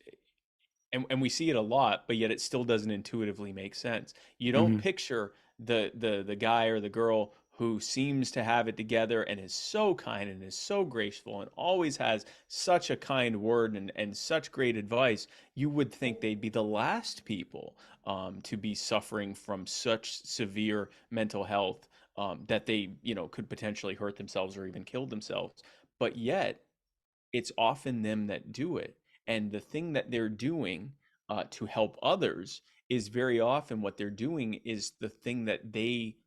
and we see it a lot, but yet it still doesn't intuitively make sense. You don't Mhm. picture the guy or the girl who seems to have it together and is so kind and is so graceful and always has such a kind word and such great advice. You would think they'd be the last people to be suffering from such severe mental health, that they, could potentially hurt themselves or even kill themselves. But yet it's often them that do it. And the thing that they're doing to help others is very often what they're doing is the thing that they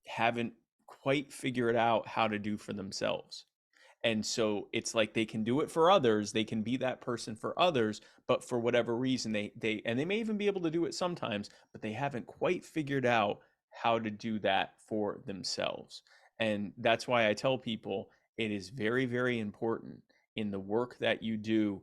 haven't quite figured out how to do for themselves. And so it's like they can do it for others, they can be that person for others, but for whatever reason they may even be able to do it sometimes, but they haven't quite figured out how to do that for themselves. And that's why I tell people it is very, very important in the work that you do.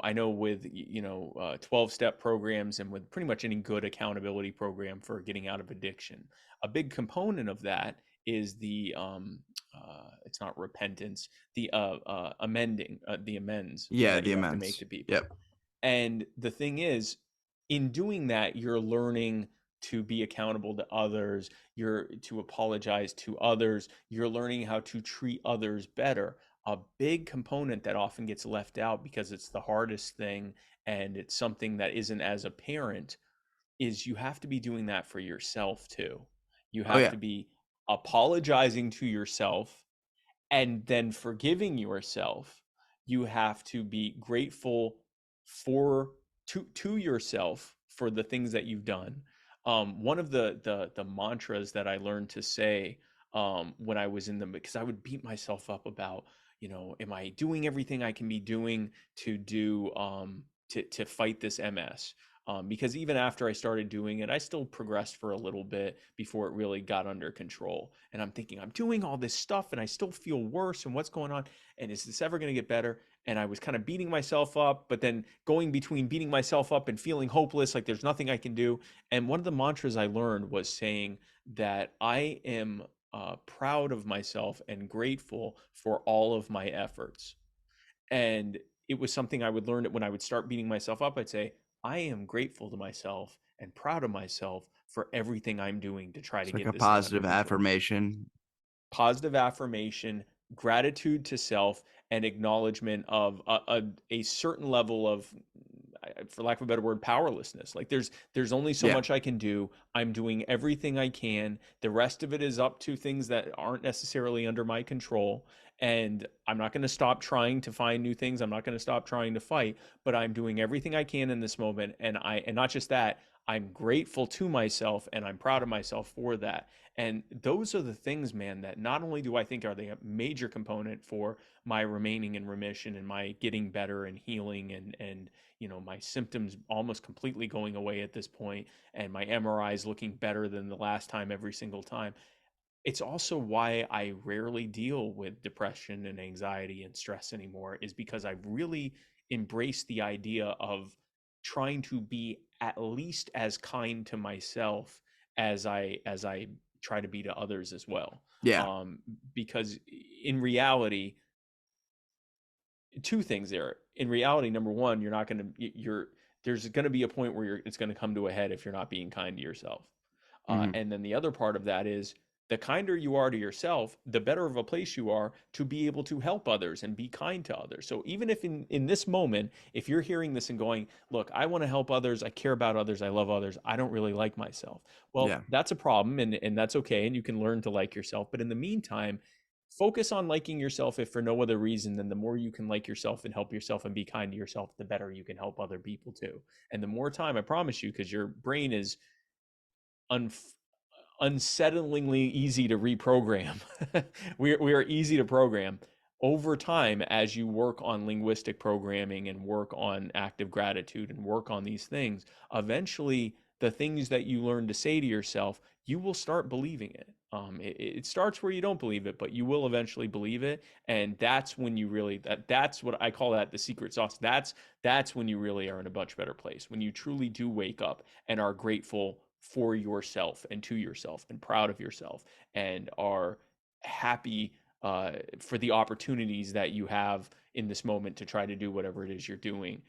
I know with 12-step programs and with pretty much any good accountability program for getting out of addiction, a big component of that is it's not repentance, the amends Yeah, that the you have to make amends. to people. Yep. And the thing is, in doing that, you're learning to be accountable to others, you're to apologize to others, you're learning how to treat others better. A big component that often gets left out because it's the hardest thing and it's something that isn't as apparent is you have to be doing that for yourself too. You Oh have yeah. to be apologizing to yourself and then forgiving yourself. you have to be grateful for to yourself for the things that you've done. One of the mantras that I learned to say when I was in them, because I would beat myself up about, am I doing everything I can be doing to do to fight this MS? Because even after I started doing it, I still progressed for a little bit before it really got under control. And I'm thinking, I'm doing all this stuff and I still feel worse. And what's going on? And is this ever going to get better? And I was kind of beating myself up, but then going between beating myself up and feeling hopeless, like there's nothing I can do. And one of the mantras I learned was saying that I am proud of myself and grateful for all of my efforts. And it was something I would learn when I would start beating myself up. I'd say, I am grateful to myself and proud of myself for everything I'm doing to try to It's like get a this thing under positive control. affirmation. Positive affirmation, gratitude to self, and acknowledgement of a certain level of, for lack of a better word, powerlessness. Like there's only so Yeah. much I can do. I'm doing everything I can. The rest of it is up to things that aren't necessarily under my control. And I'm not going to stop trying to find new things. I'm not going to stop trying to fight, but I'm doing everything I can in this moment. And not just that, I'm grateful to myself and I'm proud of myself for that. And those are the things, man, that not only do I think are the major component for my remaining in remission and my getting better and healing and my symptoms almost completely going away at this point and my MRIs looking better than the last time every single time. It's also why I rarely deal with depression and anxiety and stress anymore, is because I've really embraced the idea of trying to be at least as kind to myself as I try to be to others as well. Yeah. Um, because in reality, two things there. In reality, number one, you're not going to you're there's going to be a point where it's going to come to a head if you're not being kind to yourself. Mhm. And then the other part of that is, the kinder you are to yourself, the better of a place you are to be able to help others and be kind to others. So even if in this moment, if you're hearing this and going, look, I want to help others, I care about others, I love others, I don't really like myself. Well, Yeah. that's a problem, and that's okay. And you can learn to like yourself. But in the meantime, focus on liking yourself, if for no other reason than the more you can like yourself and help yourself and be kind to yourself, the better you can help other people too. And the more time, I promise you, because your brain is un- unsettlingly easy to reprogram. We are easy to program. Over time, as you work on linguistic programming and work on active gratitude and work on these things, eventually the things that you learn to say to yourself, you will start believing it. It starts where you don't believe it, but you will eventually believe it, and that's when you really that's what I call that the secret sauce. That's when you really are in a much better place, when you truly do wake up and are grateful for yourself and to yourself and proud of yourself and are happy for the opportunities that you have in this moment to try to do whatever it is you're doing,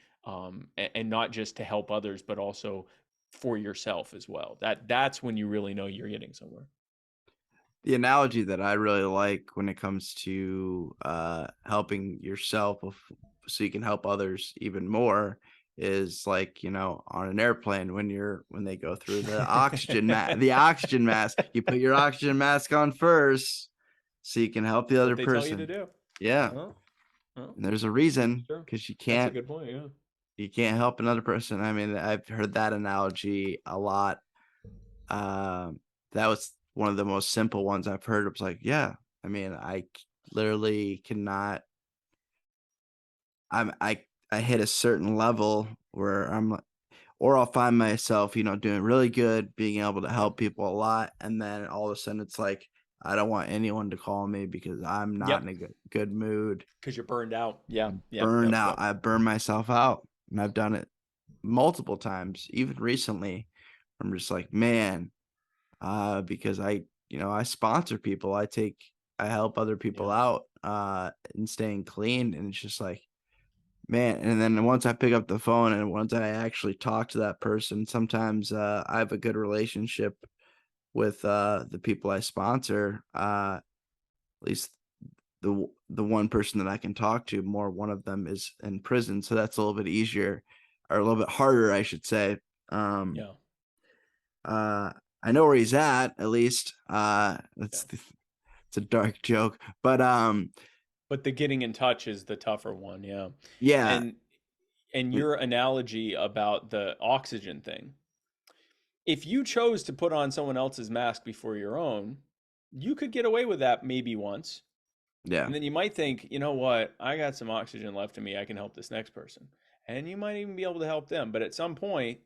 and not just to help others but also for yourself as well. That's when you really know you're getting somewhere. The analogy that I really like when it comes to helping yourself so you can help others even more is like, on an airplane when they go through the oxygen mask, you put your oxygen mask on first so you can help the That's what other they tell you to person. do. Yeah. Well, well, And there's a that's reason true. because That's a good point. Yeah. you can't help another person. I mean, I've heard that analogy a lot. Um, that was one of the most simple ones I've heard. It was like, yeah, I mean, literally cannot. I'm I hit a certain level where or I'll find myself, doing really good, being able to Yep. help people a lot, and then all of a sudden it's like I don't want anyone to call me because I'm not in Yep. a good mood. Because you're burned out. Yeah. I'm Yep. burned Yep. out. Yep. I burn myself out, and I've done it multiple times, even recently. I'm just like, man, because I sponsor people. I help other people Yeah. out, in staying clean. And it's just like, man. And then once I pick up the phone and once I actually talk to that person, sometimes, I have a good relationship with, the people I sponsor, at least the one person that I can talk to more, one of them is in prison. So that's a little bit easier or a little bit harder, I should say. Um, Yeah. uh, I know where he's at least. Yeah. It's a dark joke, but But the getting in touch is the tougher one, yeah. Yeah. And and we- your analogy about the oxygen thing, if you chose to put on someone else's mask before your own, you could get away with that maybe once. Yeah. And then you might think, you know what, I got some oxygen left in me. I can help this next person. And you might even be able to help them. But at some point,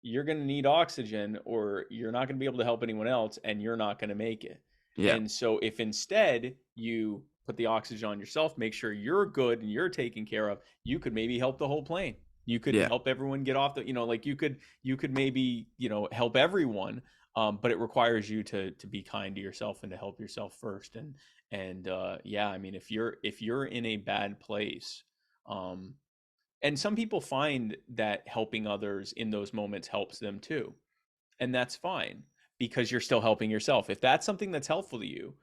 you're going to need oxygen or you're not going to be able to help anyone else and you're not going to make it. Yeah. And so if instead you put the oxygen on yourself, make sure you're good and you're taken care of, you could maybe help the whole plane. You could Yeah. help everyone get off the, like you could maybe, help everyone. But it requires you to be kind to yourself and to help yourself first. And yeah, I mean, if you're in a bad place, um, and some people find that helping others in those moments helps them too, and that's fine because you're still helping yourself. If that's something that's helpful to you,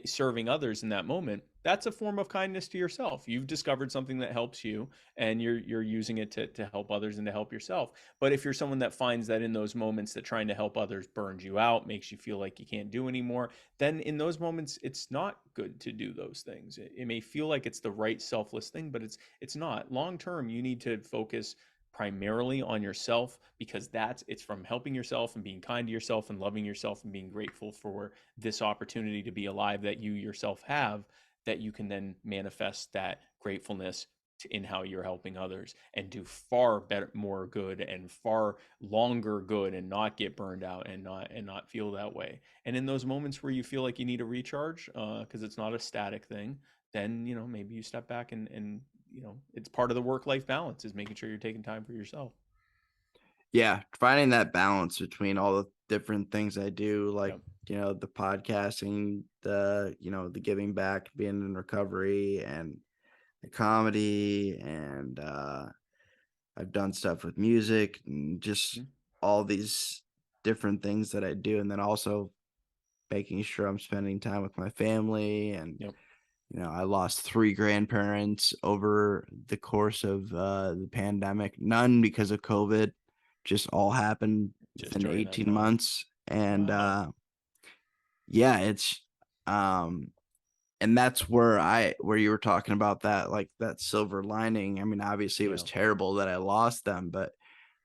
serving others in that moment, that's a form of kindness to yourself. You've discovered something that helps you, and you're using it to help others and to help yourself. But if you're someone that finds that in those moments that trying to help others burns you out, makes you feel like you can't do anymore, then in those moments it's not good to do those things. It may feel like it's the right selfless thing, but it's not. Long term, you need to focus primarily on yourself, because it's from helping yourself and being kind to yourself and loving yourself and being grateful for this opportunity to be alive that you yourself have, that you can then manifest that gratefulness in how you're helping others and do far better, more good and far longer good, and not get burned out and not feel that way. And in those moments where you feel like you need a recharge, because it's not a static thing, then maybe you step back and it's part of the work-life balance, is making sure you're taking time for yourself. Yeah. Finding that balance between all the different things I do, like, Yep. the podcasting, the giving back, being in recovery, and the comedy, and I've done stuff with music and just Mhm. all these different things that I do. And then also making sure I'm spending time with my family. And, Yep. I lost 3 grandparents over the course of the pandemic, none because of COVID, just all happened Just within during that 18 time. months. And Wow. yeah, um, and that's where you were talking about that, like that silver lining. I mean, obviously it was Yeah. terrible that I lost them, but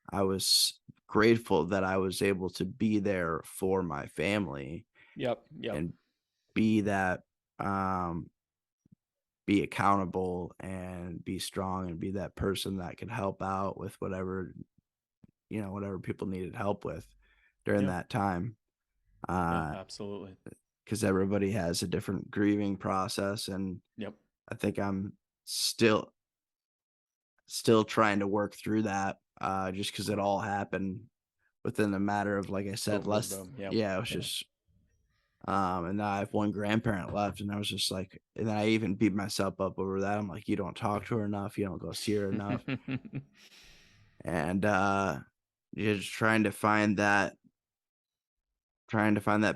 I was grateful that I was able to be there for my family Yep. Yep. and be that, um, be accountable and be strong and be that person that could help out with whatever people needed help with during Yeah. that time. Yeah. Uh, Absolutely. because everybody has a different grieving process, and Yep. I think I'm still trying to work through that, just because it all happened within a matter of, like I said, Over. less. Boom. Yep. Yeah, it was Yep. just, and now I have one grandparent left, and I was just like, and then I even beat myself up over that. I'm like, you don't talk to her enough, you don't go see her enough. And you're just trying to find that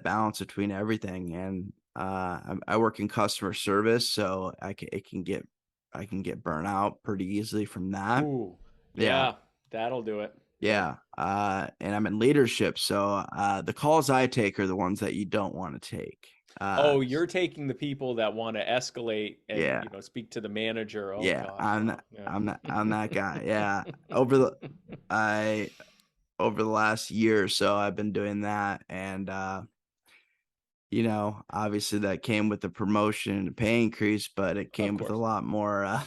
balance between everything. And I work in customer service, so I can get burnt out pretty easily from that. Ooh. Yeah. Yeah. That'll do it. Yep. Yeah, and I'm in leadership, so, the calls I take are the ones that you don't wanna take. Oh, you're taking the people that want to escalate and Yeah, speak to the manager. Oh yeah, gosh, I'm wow. that Yeah. I'm that guy, yeah. Over the I over the last year or so, I've been doing that, and, obviously that came with the promotion and a pay increase, but it Of came with a course. lot more, a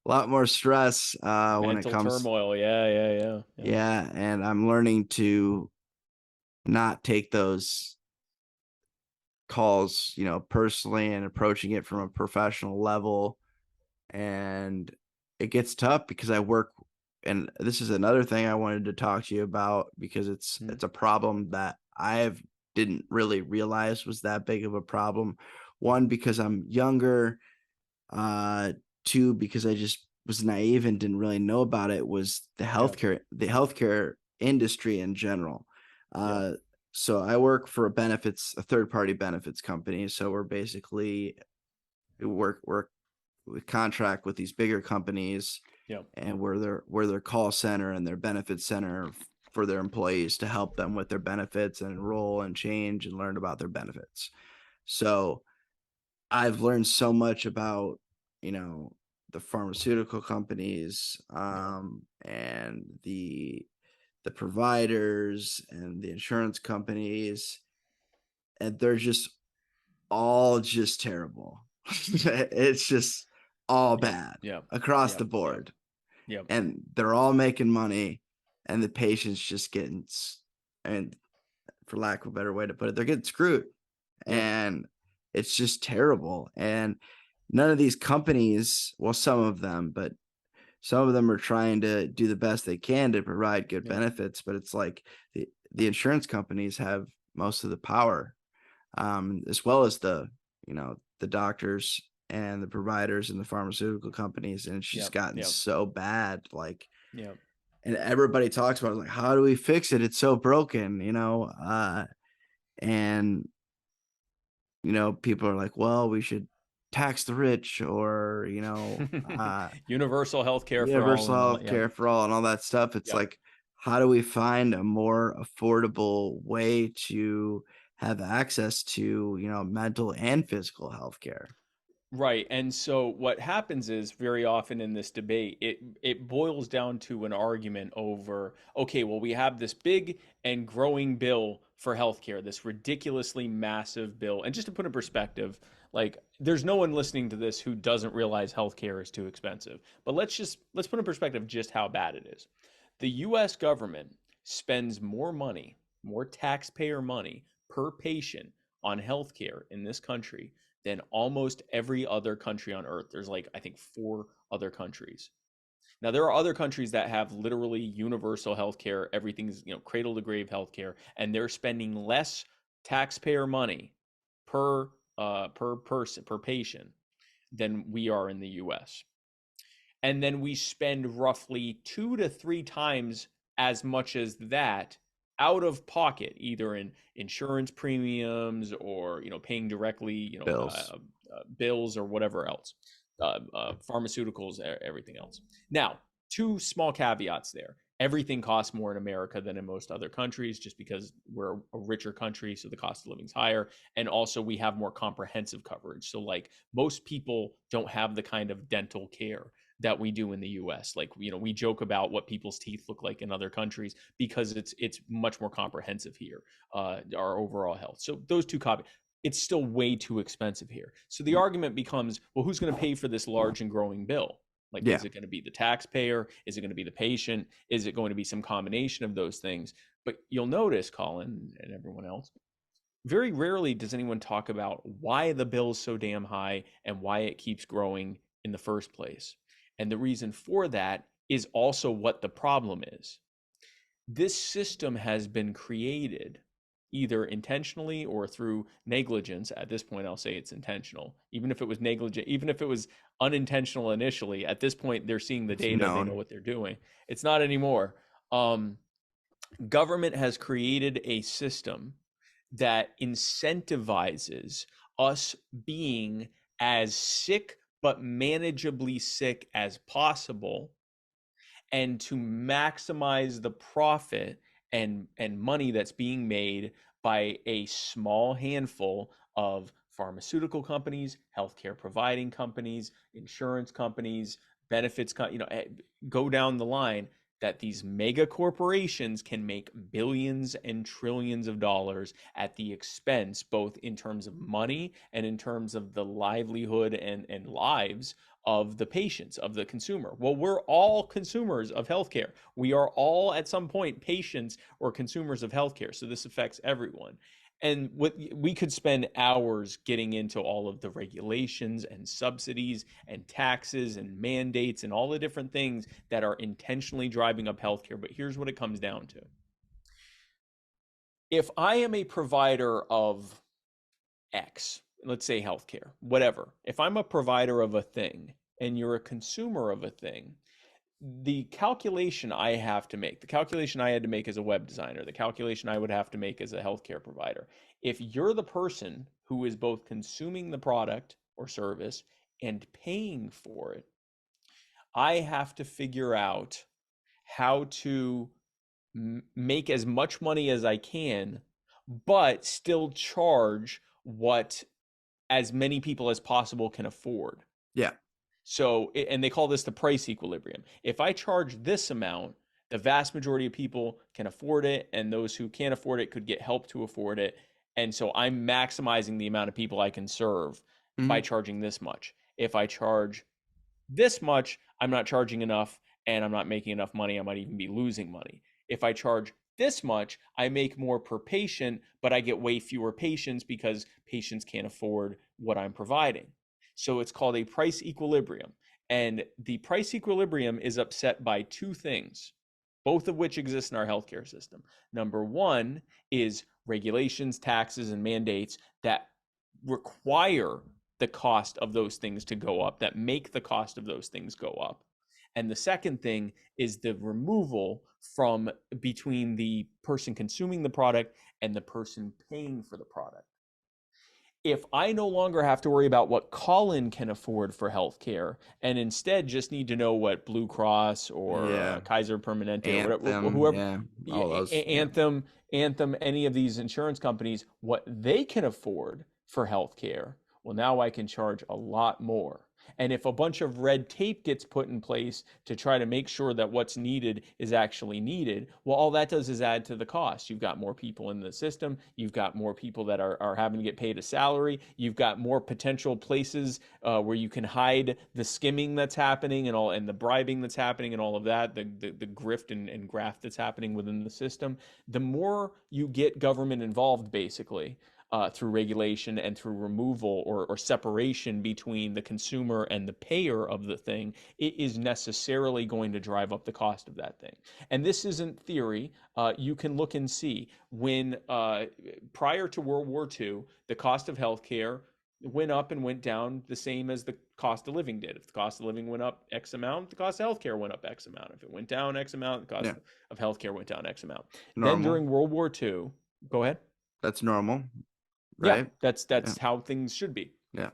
lot more stress, when it Mental comes. turmoil. Yeah, yeah, yeah. Yeah. Yeah, and I'm learning to not take those calls, personally, and approaching it from a professional level. And it gets tough because I work, and this is another thing I wanted to talk to you about, because it's Mhm. it's a problem that didn't really realize was that big of a problem. One, because I'm younger, uh, two, because I just was naive and didn't really know about it, was Yep. the healthcare industry in general. Yep. Uh, so I work for a third party benefits company. So we contract with these bigger companies, Yep. and we're their call center and their benefit center for their employees, to help them with their benefits and enroll and change and learn about their benefits. So I've learned so much about you know, the pharmaceutical companies, Yeah. and the providers and the insurance companies, and they're just all just terrible. It's just all Yep. bad Yep. across the Yep. Yep. board, Yep. and they're all making money, and the patients just getting, and for lack of a better way to put it, they're getting screwed, Yep. and it's just terrible. And none of these companies, well, some of them, but some of them are trying to do the best they can to provide good Yep. benefits, but it's like the insurance companies have most of the power, as well as the doctors and the providers and the pharmaceutical companies, and it's just Yep. gotten Yep. so bad, like, Yep. and everybody talks about it, like, how do we fix it? It's so broken, and people are like, well, we should tax the rich, or Universal health care for all universal and all. health Yep. care for all and all that stuff. It's Yep. like, how do we find a more affordable way to have access to, mental and physical health care? Right. And so what happens is very often in this debate, it boils down to an argument over, okay, well, we have this big and growing bill for healthcare, this ridiculously massive bill. And just to put in perspective, like there's no one listening to this who doesn't realize healthcare is too expensive. But let's put in perspective just how bad it is. The US government spends more money, more taxpayer money per patient on healthcare in this country than almost every other country on earth. There's like, I think, four other countries. Now, there are other countries that have literally universal healthcare. Everything's, cradle to grave healthcare, and they're spending less taxpayer money per person, per patient than we are in the US. And then we spend roughly 2 to 3 times as much as that out of pocket, either in insurance premiums or paying directly, Bills. bills or whatever else, pharmaceuticals, everything else. Now, two small caveats there. Everything costs more in America than in most other countries, just because we're a richer country, so the cost of living is higher, and also we have more comprehensive coverage. So, like most people don't have the kind of dental care that we do in the US. Like, we joke about what people's teeth look like in other countries because it's much more comprehensive here, our overall health. So those two caveats. It's still way too expensive here. So the Mm, argument becomes, well, who's going to pay for this large and growing bill? Like, yeah. is it going to be the taxpayer? Is it going to be the patient? Is it going to be some combination of those things? But you'll notice, Colin and everyone else, very rarely does anyone talk about why the bill is so damn high and why it keeps growing in the first place. And the reason for that is also what the problem is. This system has been created either intentionally or through negligence. At this point, I'll say it's intentional. Even if it was negligent, even if it was unintentional initially, at this point, they're seeing the It's data, they know known. what they're doing. It's not anymore. Um, Government has created a system that incentivizes us being as sick but manageably sick as possible, and to maximize the profit and money that's being made by a small handful of pharmaceutical companies, healthcare providing companies, insurance companies, benefits, go down the line, that these mega corporations can make billions and trillions of dollars at the expense, both in terms of money and in terms of the livelihood and lives of the patients, of the consumer. Well, we're all consumers of healthcare. We are all at some point patients or consumers of healthcare. So this affects everyone. And we could spend hours getting into all of the regulations and subsidies and taxes and mandates and all the different things that are intentionally driving up healthcare. But here's what it comes down to. If I am a provider of X, let's say healthcare, whatever, if I'm a provider of a thing and you're a consumer of a thing, the calculation I have to make, the calculation I had to make as a web designer, the calculation I would have to make as a healthcare provider, if you're the person who is both consuming the product or service and paying for it, I have to figure out how to make as much money as I can, but still charge what as many people as possible can afford. Yeah. So, and they call this the price equilibrium. If I charge this amount, the vast majority of people can afford it, and those who can't afford it could get help to afford it. And so I'm maximizing the amount of people I can serve by Mhm. charging this much. If I charge this much, I'm not charging enough and I'm not making enough money. I might even be losing money. If I charge this much, I make more per patient, but I get way fewer patients because patients can't afford what I'm providing. So it's called a price equilibrium. And the price equilibrium is upset by two things, both of which exist in our healthcare system. Number one is regulations, taxes, and mandates that require the cost of those things to go up, that make the cost of those things go up. And the second thing is the removal from between the person consuming the product and the person paying for the product. If I no longer have to worry about what Colin can afford for healthcare and instead just need to know what Blue Cross or Yeah. Kaiser Permanente or whatever, Anthem. whoever, Yeah. All those. Yeah. Anthem, any of these insurance companies, what they can afford for healthcare, well, now I can charge a lot more. And if a bunch of red tape gets put in place to try to make sure that what's needed is actually needed, well, all that does is add to the cost. You've got more people in the system. You've got more people that are having to get paid a salary. You've got more potential places where you can hide the skimming that's happening and all, and the bribing that's happening and all of that, the grift and graft that's happening within the system. The more you get government involved, basically, through regulation and through removal or separation between the consumer and the payer of the thing, it is necessarily going to drive up the cost of that thing. And this isn't theory. You can look and see when prior to World War II, the cost of healthcare went up and went down the same as the cost of living did. If the cost of living went up X amount, the cost of healthcare went up X amount. If it went down X amount, the cost Yeah. of healthcare went down X amount. Then Normal. during World War II, go ahead. That's normal, Yeah, right? Yeah. that's how things should be. Yeah.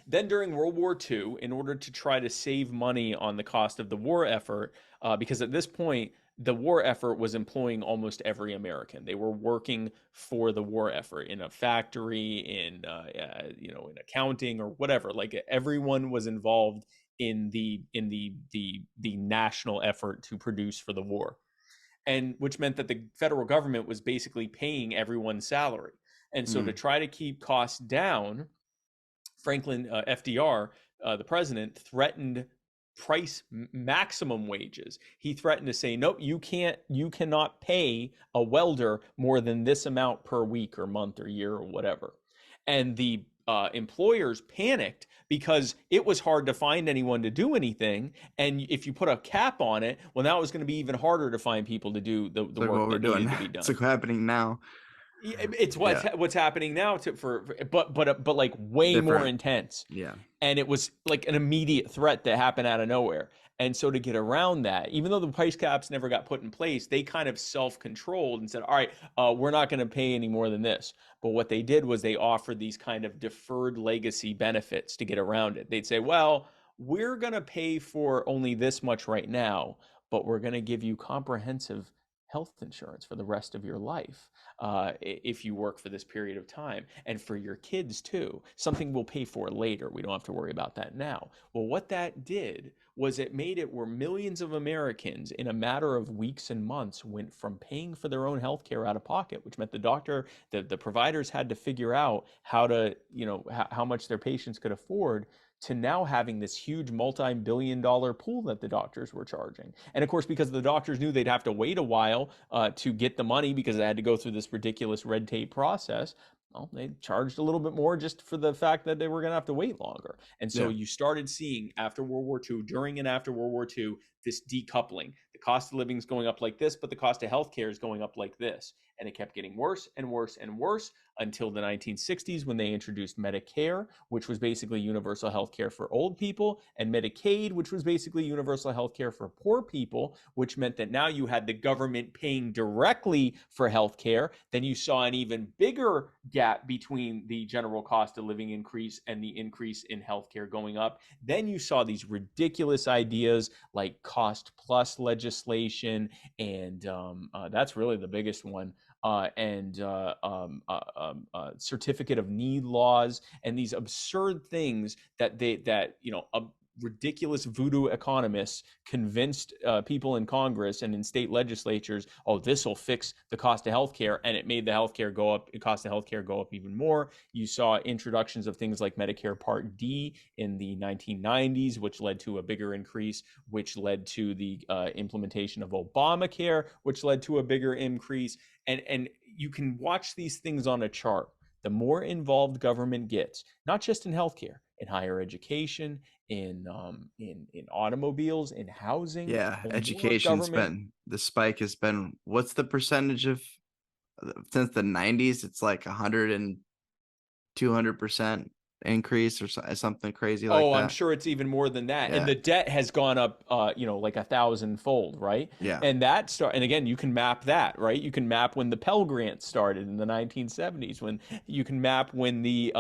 Then during World War II, in order to try to save money on the cost of the war effort, because at this point the war effort was employing almost every American. They were working for the war effort in a factory, in accounting or whatever. Like everyone was involved in the national effort to produce for the war, and which meant that the federal government was basically paying everyone's salary. And so to Mm. try to keep costs down, FDR, the president, threatened price maximum wages. He threatened to say, nope, you cannot pay a welder more than this amount per week or month or year or whatever. And the employers panicked because it was hard to find anyone to do anything. And if you put a cap on it, well, now it was going to be even harder to find people to do the It's like what work we're that doing. needed to be It's done. like happening now. It's Yeah. what's happening now but like way more Different. intense. Yeah. And it was like an immediate threat that happened out of nowhere. And so to get around that, even though the price caps never got put in place, they kind of self-controlled and said, all right, we're not going to pay any more than this. But what they did was they offered these kind of deferred legacy benefits to get around it. They'd say, well, we're going to pay for only this much right now, but we're going to give you comprehensive health insurance for the rest of your life if you work for this period of time, and for your kids too. Something we'll pay for later. We don't have to worry about that now. Well, what that did was it made it where millions of Americans in a matter of weeks and months went from paying for their own health care out of pocket, which meant the providers had to figure out how to, how much their patients could afford, to now having this huge multi-billion-dollar pool that the doctors were charging. And of course, because the doctors knew they'd have to wait a while to get the money because they had to go through this ridiculous red tape process, well, they charged a little bit more just for the fact that they were going to have to wait longer. And so Yeah. you started seeing after World War II, during and after World War II, this decoupling. The cost of living is going up like this, but the cost of healthcare is going up like this. And it kept getting worse and worse and worse until the 1960s, when they introduced Medicare, which was basically universal health care for old people, and Medicaid, which was basically universal health care for poor people, which meant that now you had the government paying directly for health care. Then you saw an even bigger gap between the general cost of living increase and the increase in healthcare going up. Then you saw these ridiculous ideas like cost plus legislation, and that's really the biggest one, and certificate of need laws, and these absurd things that ridiculous voodoo economists convinced people in Congress and in state legislatures, oh, this will fix the cost of healthcare, and it made the healthcare go up, the cost of healthcare go up even more. You saw introductions of things like Medicare Part D in the 1990s, which led to a bigger increase, which led to the implementation of Obamacare, which led to a bigger increase. And you can watch these things on a chart. The more involved government gets, not just in healthcare, in higher education, in automobiles, in housing, Yeah, the more education's government. been the spike has been what's the percentage of since the 90s? It's like 100 and 200% increase or something crazy like Oh, I'm that. sure it's even more than that. And Yeah. the debt has gone up, like 1,000-fold, right? Yeah. And again, you can map that, right? You can map when the Pell Grant started in the 1970s, when you can map when the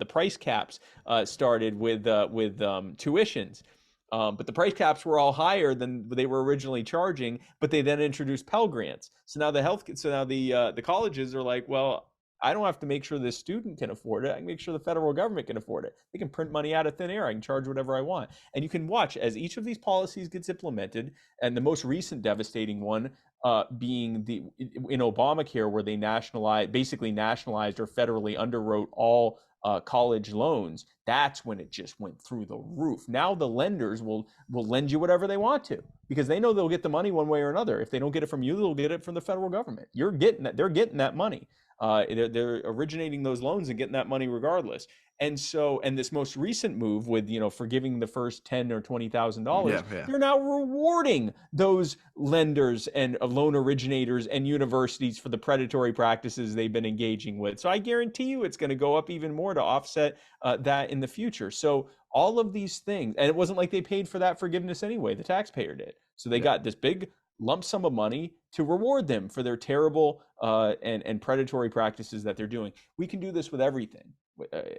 price caps started with tuitions. But the price caps were all higher than they were originally charging, but they then introduced Pell Grants. So now the colleges are like, well, I don't have to make sure this student can afford it. I can make sure the federal government can afford it. They can print money out of thin air. I can charge whatever I want. And you can watch as each of these policies gets implemented. And the most recent devastating one being in Obamacare, where they basically nationalized or federally underwrote all college loans. That's when it just went through the roof. Now the lenders will lend you whatever they want to, because they know they'll get the money one way or another. If they don't get it from you, they'll get it from the federal government. You're getting that. They're getting that money. They're originating those loans and getting that money regardless. And this most recent move with, forgiving the first $10,000 or $20,000, Yeah. Yeah. they're now rewarding those lenders and loan originators and universities for the predatory practices they've been engaging with. So I guarantee you it's going to go up even more to offset that in the future. So all of these things, and it wasn't like they paid for that forgiveness anyway. The taxpayer did. So they Yeah. got this big lump sum of money to reward them for their terrible and predatory practices that they're doing. We can do this with everything: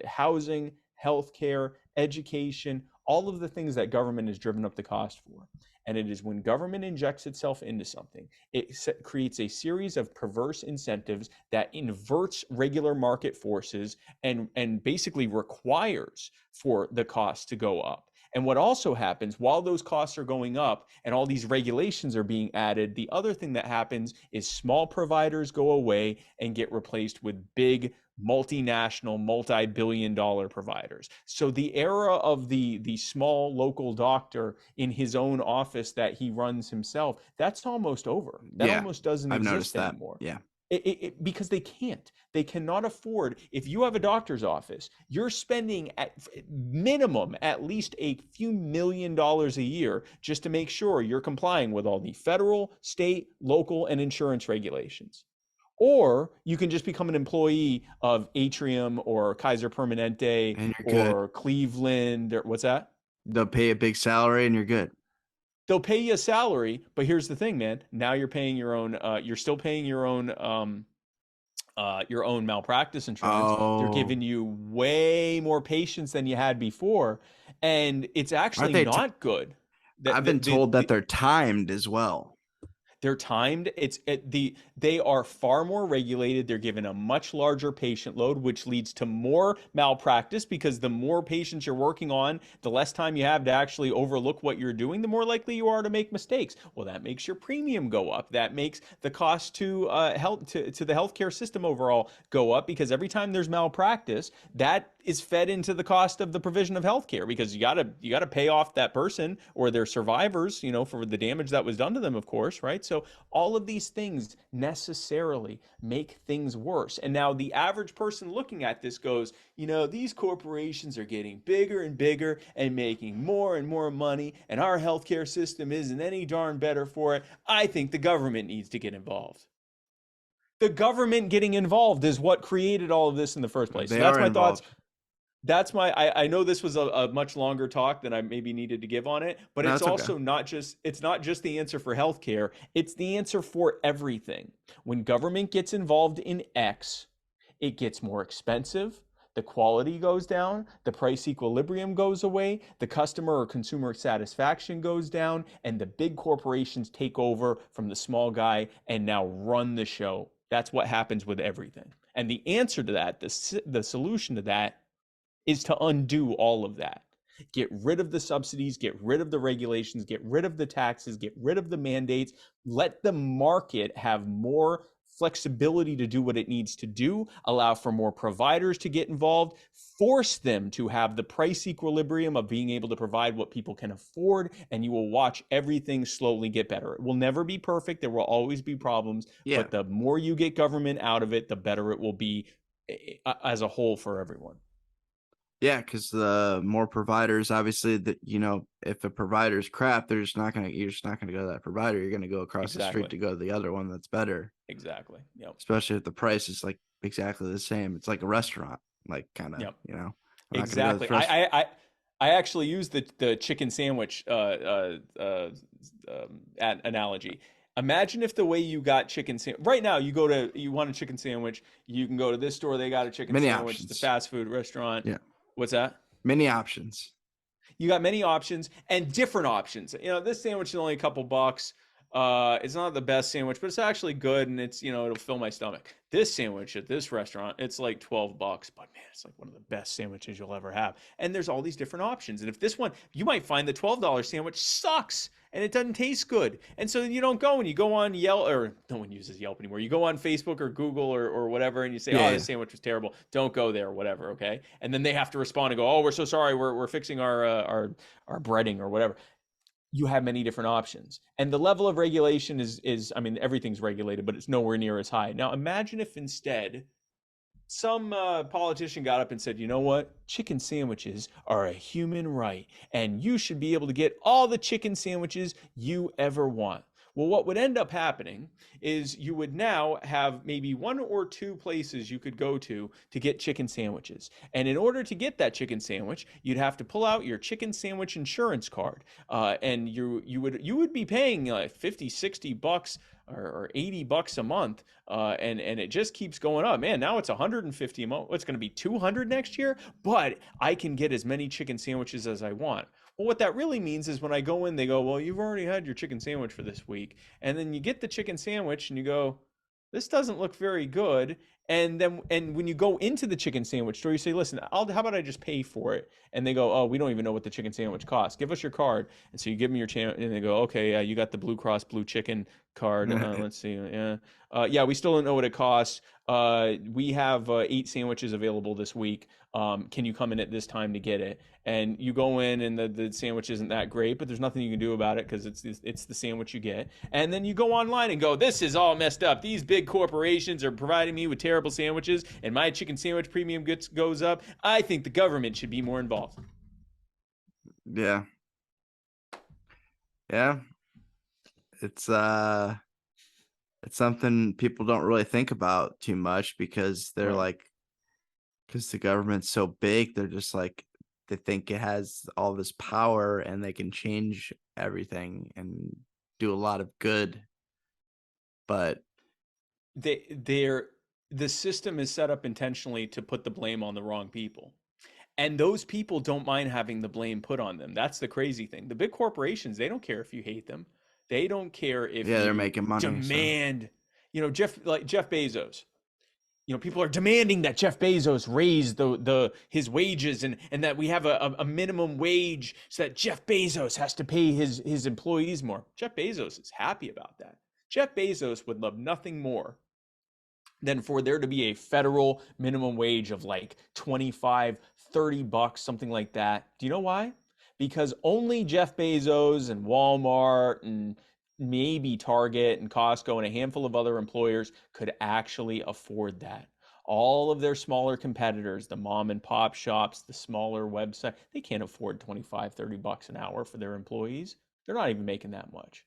housing, healthcare, education, all of the things that government has driven up the cost for. And it is when government injects itself into something, it creates a series of perverse incentives that inverts regular market forces and basically requires for the cost to go up. And what also happens while those costs are going up and all these regulations are being added, the other thing that happens is small providers go away and get replaced with big multinational, multi-billion dollar providers. So the era of the small local doctor in his own office that he runs himself, that's almost over. That Yeah. almost doesn't I've noticed exist that. anymore. Yeah. Because they cannot afford. If you have a doctor's office, you're spending at minimum at least a few $1,000,000 a year just to make sure you're complying with all the federal, state, local, and insurance regulations. Or you can just become an employee of Atrium or Kaiser Permanente And you're good. or Cleveland, or what's that? They'll pay a big salary and you're good. They'll pay you a salary, but here's the thing, man. Now you're paying your own. You're still paying your own malpractice insurance. They're Oh, giving you way more patients than you had before, and it's aren't actually they? not good. The, I've the, been the, told that the, they're timed as well. they're timed. They are far more regulated. They're given a much larger patient load, which leads to more malpractice, because the more patients you're working on, the less time you have to actually overlook what you're doing, the more likely you are to make mistakes. Well, that makes your premium go up. That makes the cost to to the healthcare system overall go up, because every time there's malpractice, that is fed into the cost of the provision of healthcare, because you gotta pay off that person or their survivors, for the damage that was done to them, of course, right? So all of these things necessarily make things worse. And now the average person looking at this goes, these corporations are getting bigger and bigger and making more and more money, and our healthcare system isn't any darn better for it. I think the government needs to get involved. The government getting involved is what created all of this in the first place. So They that's are my thoughts. involved. I know this was a much longer talk than I maybe needed to give on it, but No, it's it's okay. also it's not just the answer for healthcare, it's the answer for everything. When government gets involved in X, it gets more expensive, the quality goes down, the price equilibrium goes away, the customer or consumer satisfaction goes down, and the big corporations take over from the small guy and now run the show. That's what happens with everything. And the answer to that, the solution to that, is to undo all of that. Get rid of the subsidies, get rid of the regulations, get rid of the taxes, get rid of the mandates. Let the market have more flexibility to do what it needs to do, allow for more providers to get involved, force them to have the price equilibrium of being able to provide what people can afford, and you will watch everything slowly get better. It will never be perfect. There will always be problems, Yeah. but the more you get government out of it, the better it will be as a whole for everyone. Yeah, because the more providers, obviously, that if a provider's crap, you're just not gonna go to that provider. You're gonna go across the street Exactly. to go to the other one that's better. Exactly. Yep. Especially if the price is like exactly the same. It's like a restaurant, like kind of, Yep. I'm not gonna go to Exactly. this restaurant. I actually use the chicken sandwich analogy. Imagine if the way you got chicken sandwich right now, you want a chicken sandwich, you can go to this store, they got a chicken Many sandwich, the options. fast food restaurant. Yeah, What's that? many options. You got many options and different options. This sandwich is only a couple bucks. It's not the best sandwich, but it's actually good, and it'll fill my stomach. This sandwich at this restaurant, it's like 12 bucks, but man, it's like one of the best sandwiches you'll ever have. And there's all these different options. And if this one, you might find the $12 sandwich sucks and it doesn't taste good. And so then you don't go, and you go on Yelp, or no one uses Yelp anymore. You go on Facebook or Google or whatever, and you say, Yeah, oh, yeah, this sandwich was terrible. Don't go there, or whatever. Okay. And then they have to respond and go, oh, we're so sorry. We're fixing our breading or whatever. You have many different options, and the level of regulation is I mean, everything's regulated, but it's nowhere near as high. Now imagine if instead some politician got up and said, you know what, chicken sandwiches are a human right, and you should be able to get all the chicken sandwiches you ever want. Well, what would end up happening is you would now have maybe one or two places you could go to get chicken sandwiches. And in order to get that chicken sandwich, you'd have to pull out your chicken sandwich insurance card. And you would be paying like 50, 60 bucks or 80 bucks a month. And it just keeps going up. Man, now it's 150 a month. It's going to be 200 next year, but I can get as many chicken sandwiches as I want. Well, what that really means is when I go in, they go, well, you've already had your chicken sandwich for this week. And then you get the chicken sandwich and you go, this doesn't look very good. And when you go into the chicken sandwich store, you say, listen, how about I just pay for it? And they go, oh, we don't even know what the chicken sandwich costs. Give us your card. And so you give them your and they go, okay, yeah, you got the Blue Cross Blue Chicken card. Let's see. Yeah. Yeah, we still don't know what it costs. We have 8 sandwiches available this week. Can you come in at this time to get it? And you go in, and the sandwich isn't that great, but there's nothing you can do about it because it's the sandwich you get. And then you go online and go, this is all messed up. These big corporations are providing me with terrible sandwiches, and my chicken sandwich premium goes up. I think the government should be more involved. yeah, yeah. It's it's something people don't really think about too much because they're Right. like, because the government's so big, they're just like, they think it has all this power and they can change everything and do a lot of good. But They're the system is set up intentionally to put the blame on the wrong people. And those people don't mind having the blame put on them. That's the crazy thing. The big corporations, they don't care if you hate them. They don't care if yeah, they're you making money. So demand, Jeff Bezos. People are demanding that Jeff Bezos raise the his wages, and that we have a minimum wage so that Jeff Bezos has to pay his employees more. Jeff Bezos is happy about that. Jeff Bezos would love nothing more than for there to be a federal minimum wage of like 25, 30 bucks, something like that. Do you know why? Because only Jeff Bezos and Walmart and maybe Target and Costco and a handful of other employers could actually afford that. All of their smaller competitors, the mom and pop shops, the smaller website, they can't afford 25, 30 bucks an hour for their employees. They're not even making that much.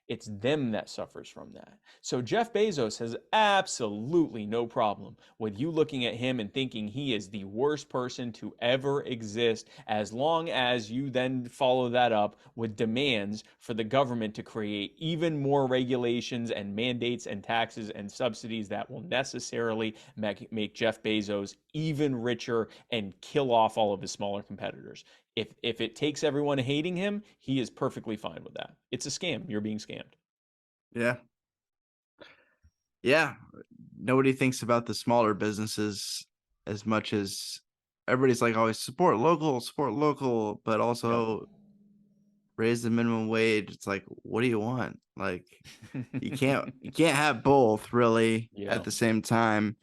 It's them that suffers from that. So Jeff Bezos has absolutely no problem with you looking at him and thinking he is the worst person to ever exist, as long as you then follow that up with demands for the government to create even more regulations and mandates and taxes and subsidies that will necessarily make Jeff Bezos even richer and kill off all of his smaller competitors. If it takes everyone hating him, he is perfectly fine with that. It's a scam. You're being scammed. yeah, yeah. Nobody thinks about the smaller businesses as much as everybody's like always support local, but Yep. also raise the minimum wage. It's like, what do you want? Like, you can't have both really at Yeah. the same time.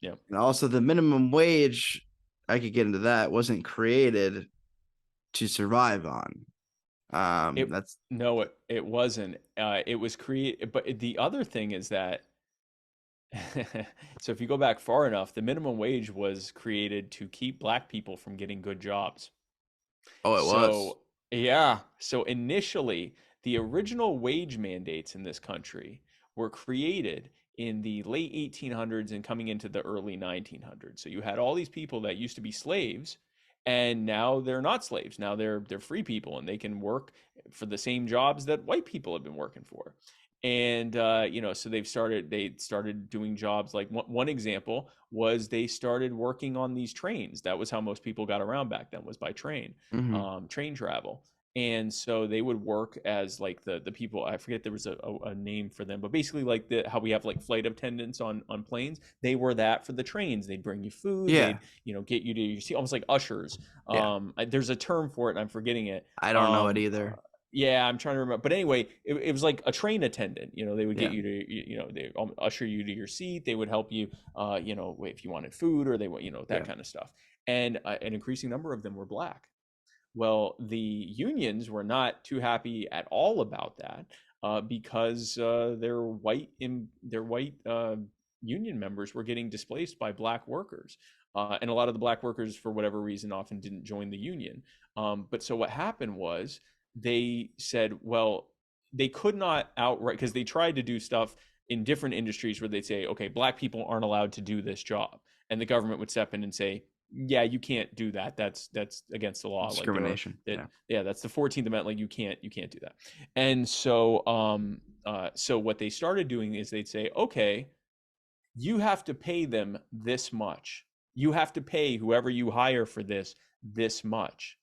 Yep. And also the minimum wage, I could get into that, wasn't created to survive on. It That's no, it wasn't. It was created, but the other thing is that so if you go back far enough, the minimum wage was created to keep black people from getting good jobs. oh, it was. So, yeah. So initially, the original wage mandates in this country were created in the late 1800s and coming into the early 1900s. So you had all these people that used to be slaves, and now they're not slaves. Now they're free people, and they can work for the same jobs that white people have been working for. And so they started doing jobs like one example was they started working on these trains. That was how most people got around back then, was by train, Hmm. train travel. And so they would work as like the people, I forget, there was a name for them, but basically like how we have like flight attendants on planes. They were that for the trains. They'd bring you food. Yeah, They'd get you to your seat, almost like ushers. yeah. There's a term for it, and I'm forgetting it. I don't know it either. Yeah, I'm trying to remember. But anyway, it was like a train attendant. They would get Yeah, you to, they usher you to your seat. They would help you, if you wanted food, or they want, that yeah. kind of stuff. And an increasing number of them were black. Well, the unions were not too happy at all about that, because their white union members were getting displaced by black workers, and a lot of the black workers, for whatever reason, often didn't join the union. But so what happened was they said, well, they could not outright, because they tried to do stuff in different industries where they'd say, okay, black people aren't allowed to do this job, and the government would step in and say, yeah, you can't do that. That's against the law. Like there are Discrimination. that, Yeah. yeah, that's the 14th Amendment. Like you can't do that. And so what they started doing is they'd say, okay, you have to pay them this much. You have to pay whoever you hire for this much.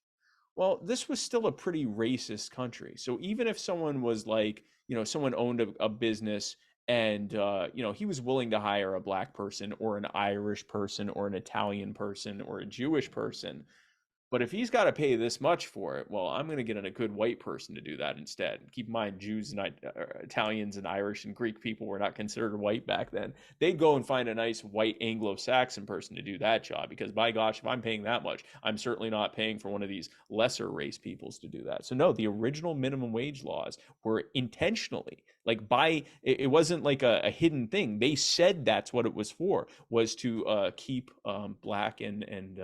Well, this was still a pretty racist country. So even if someone was like, someone owned a business, and he was willing to hire a black person or an Irish person or an Italian person or a Jewish person, but if he's got to pay this much for it, well, I'm going to get a good white person to do that instead. Keep in mind, Jews and Italians and Irish and Greek people were not considered white back then. They'd go and find a nice white Anglo-Saxon person to do that job, because by gosh, if I'm paying that much, I'm certainly not paying for one of these lesser race peoples to do that. So no, the original minimum wage laws were intentionally, like, it wasn't like a hidden thing. They said that's what it was for, was to keep black and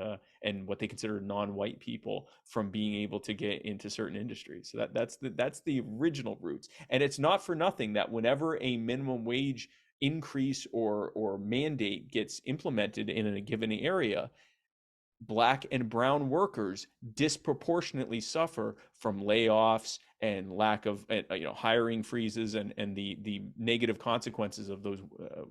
what they consider non-white people from being able to get into certain industries. So that's the original roots. And it's not for nothing that whenever a minimum wage increase or mandate gets implemented in a given area, black and brown workers disproportionately suffer from layoffs and lack of hiring freezes, and the negative consequences of those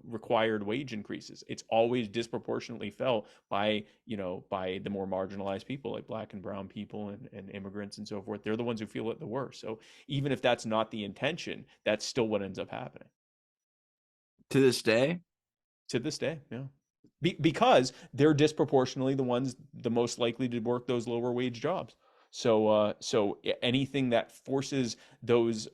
required wage increases. It's always disproportionately felt by the more marginalized people, like black and brown people and immigrants and so forth. They're the ones who feel it the worst. So even if that's not the intention, that's still what ends up happening To this day. to this day. Yeah. Because they're disproportionately the most likely to work those lower wage jobs. So anything that forces those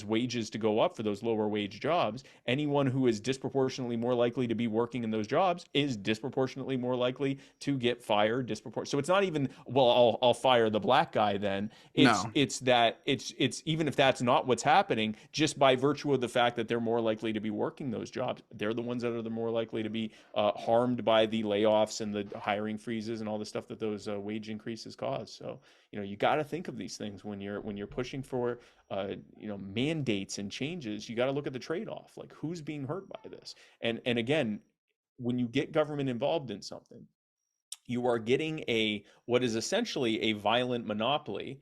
wages to go up for those lower wage jobs, anyone who is disproportionately more likely to be working in those jobs is disproportionately more likely to get fired. So it's not even, well, I'll fire the black guy then. It's No, it's that it's even if that's not what's happening, just by virtue of the fact that they're more likely to be working those jobs, they're the ones that are the more likely to be harmed by the layoffs and the hiring freezes and all the stuff that those wage increases cause. So you got to think of these things when you're pushing for mandates and changes. You got to look at the trade-off, like who's being hurt by this. And again, when you get government involved in something, you are getting what is essentially a violent monopoly.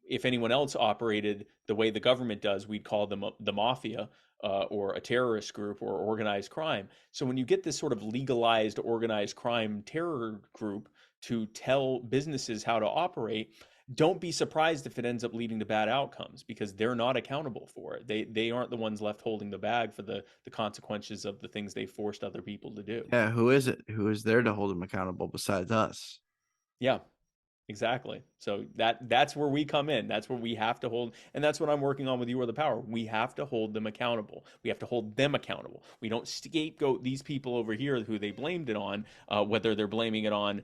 If anyone else operated the way the government does, we'd call them the mafia, or a terrorist group or organized crime. So when you get this sort of legalized organized crime terror group to tell businesses how to operate, don't be surprised if it ends up leading to bad outcomes, because they're not accountable for it. They aren't the ones left holding the bag for the consequences of the things they forced other people to do. Yeah, who is it? Who is there to hold them accountable besides us? Yeah. Exactly. So that's where we come in. That's where we have to hold, and that's what I'm working on with You Are the Power. We have to hold them accountable. We have to hold them accountable. We don't scapegoat these people over here who they blamed it on, whether they're blaming it on,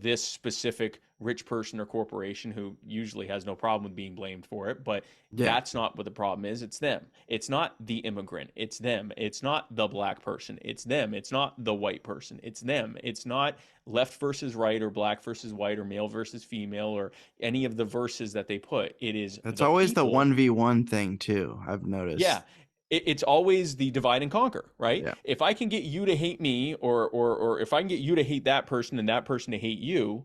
this specific rich person or corporation who usually has no problem with being blamed for it. But Yeah, that's not what the problem is. It's them. It's not the immigrant. It's them. It's not the black person. It's them. It's not the white person. It's them. It's not left versus right, or black versus white, or male versus female, or any of the verses that they put. It is that's the always the people. 1v1 thing too. I've Yeah. noticed. It's always the divide and conquer, right? Yeah, If I can get you to hate me, or if I can get you to hate that person and that person to hate you,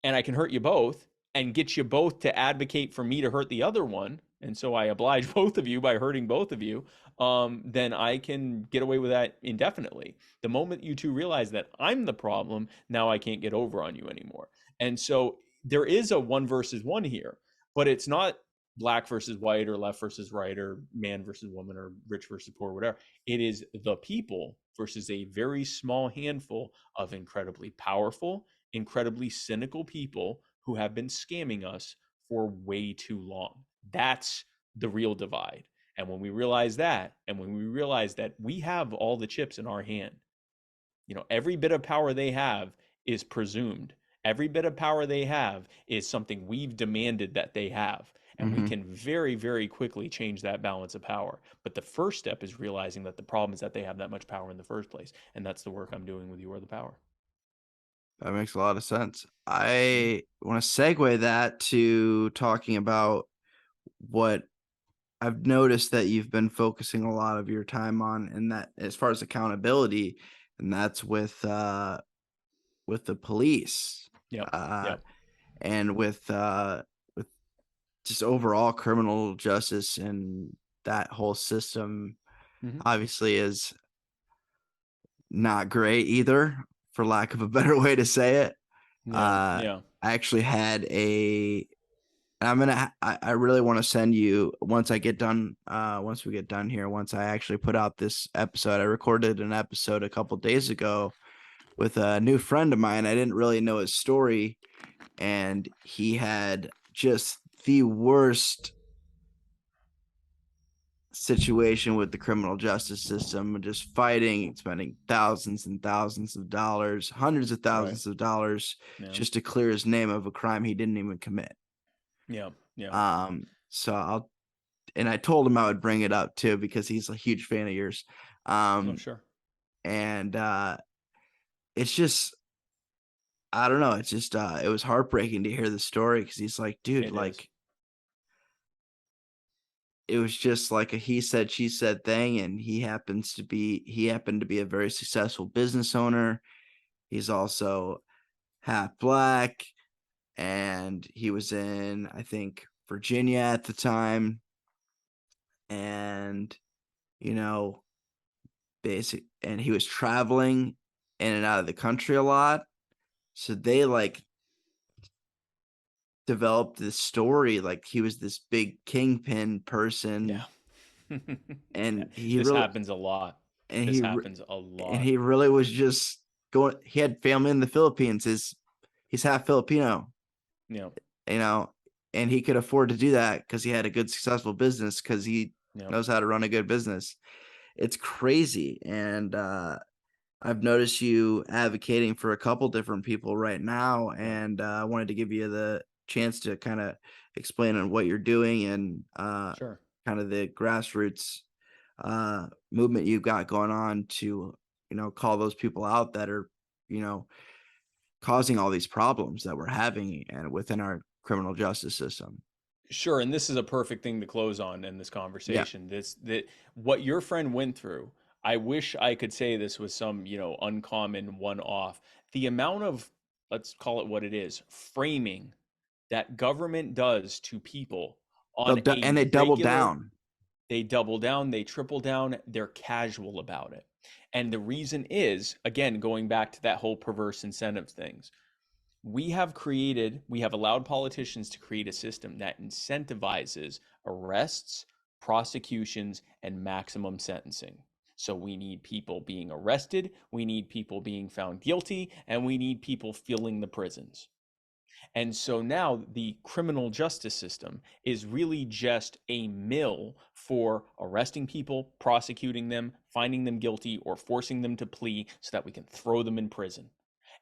and I can hurt you both and get you both to advocate for me to hurt the other one, and so I oblige both of you by hurting both of you, then I can get away with that indefinitely. The moment you two realize that I'm the problem, now I can't get over on you anymore. And so there is a one versus one here, but it's not black versus white, or left versus right, or man versus woman, or rich versus poor, whatever. It is the people versus a very small handful of incredibly powerful, incredibly cynical people who have been scamming us for way too long. That's the real divide. And when we realize that, and when we realize that we have all the chips in our hand, every bit of power they have is presumed. Every bit of power they have is something we've demanded that they have. And we hmm can very, very quickly change that balance of power. But the first step is realizing that the problem is that they have that much power in the first place. And that's the work I'm doing with You Are the Power. that makes a lot of sense. Mhm. I want to segue that to talking about what I've noticed that you've been focusing a lot of your time on, and that as far as accountability, and that's with the police, Yep. uh, Yep. and with just overall criminal justice, and that whole system Hmm. obviously is not great either, for lack of a better way to say it. Yeah. Uh, Yeah. I actually had a I really want to send you once I get done once we get done here, once I actually put out this episode. I recorded an episode a couple days ago with a new friend of mine. I didn't really know his story, and he had just the worst situation with the criminal justice system, just fighting, spending thousands and thousands of dollars, hundreds of Right. thousands of dollars Yeah. just to clear his name of a crime he didn't even commit. Yeah. Yeah. So I'll and I told him I would bring it up too because he's a huge fan of yours. Oh, Um, sure. and it's just I don't know. It's just it was heartbreaking to hear the story because he's like, dude, It is. like it was just like a he said she said thing, and he happened to be a very successful business owner. He's also half black, and he was in I think Virginia at the time, and you know and he was traveling in and out of the country a lot. So they like developed this story like he was this big kingpin Yeah. person, and he This really happens a lot. and This he happens a and lot. he really was just going. He had family in the Philippines. He's half Filipino, Yeah. you know, and he could afford to do that because he had a good successful business because he Yeah. knows how to run a good business. It's crazy, and I've noticed you advocating for a couple different people right now, Yeah. and I wanted to give you the chance to kind of explain on what you're doing, and Sure. kind of the grassroots movement you've got going on to, call those people out that are, you know, causing all these problems that we're having and within our criminal justice system. Sure. And this is a perfect thing to close on in this Yeah. conversation. That what your friend went through, I wish I could say this was some, uncommon one off. The amount of, let's call it what it is, framing that government does to people on a And they double regular, down. they double down, they triple down, they're casual about it. And the reason is, again, going back to that whole perverse incentive things, We have allowed politicians to create a system that incentivizes arrests, prosecutions, and maximum sentencing. So we need people being arrested, we need people being found guilty, and we need people filling the prisons. And so now the criminal justice system is really just a mill for arresting people, prosecuting them, finding them guilty, or forcing them to plea so that we can throw them in prison.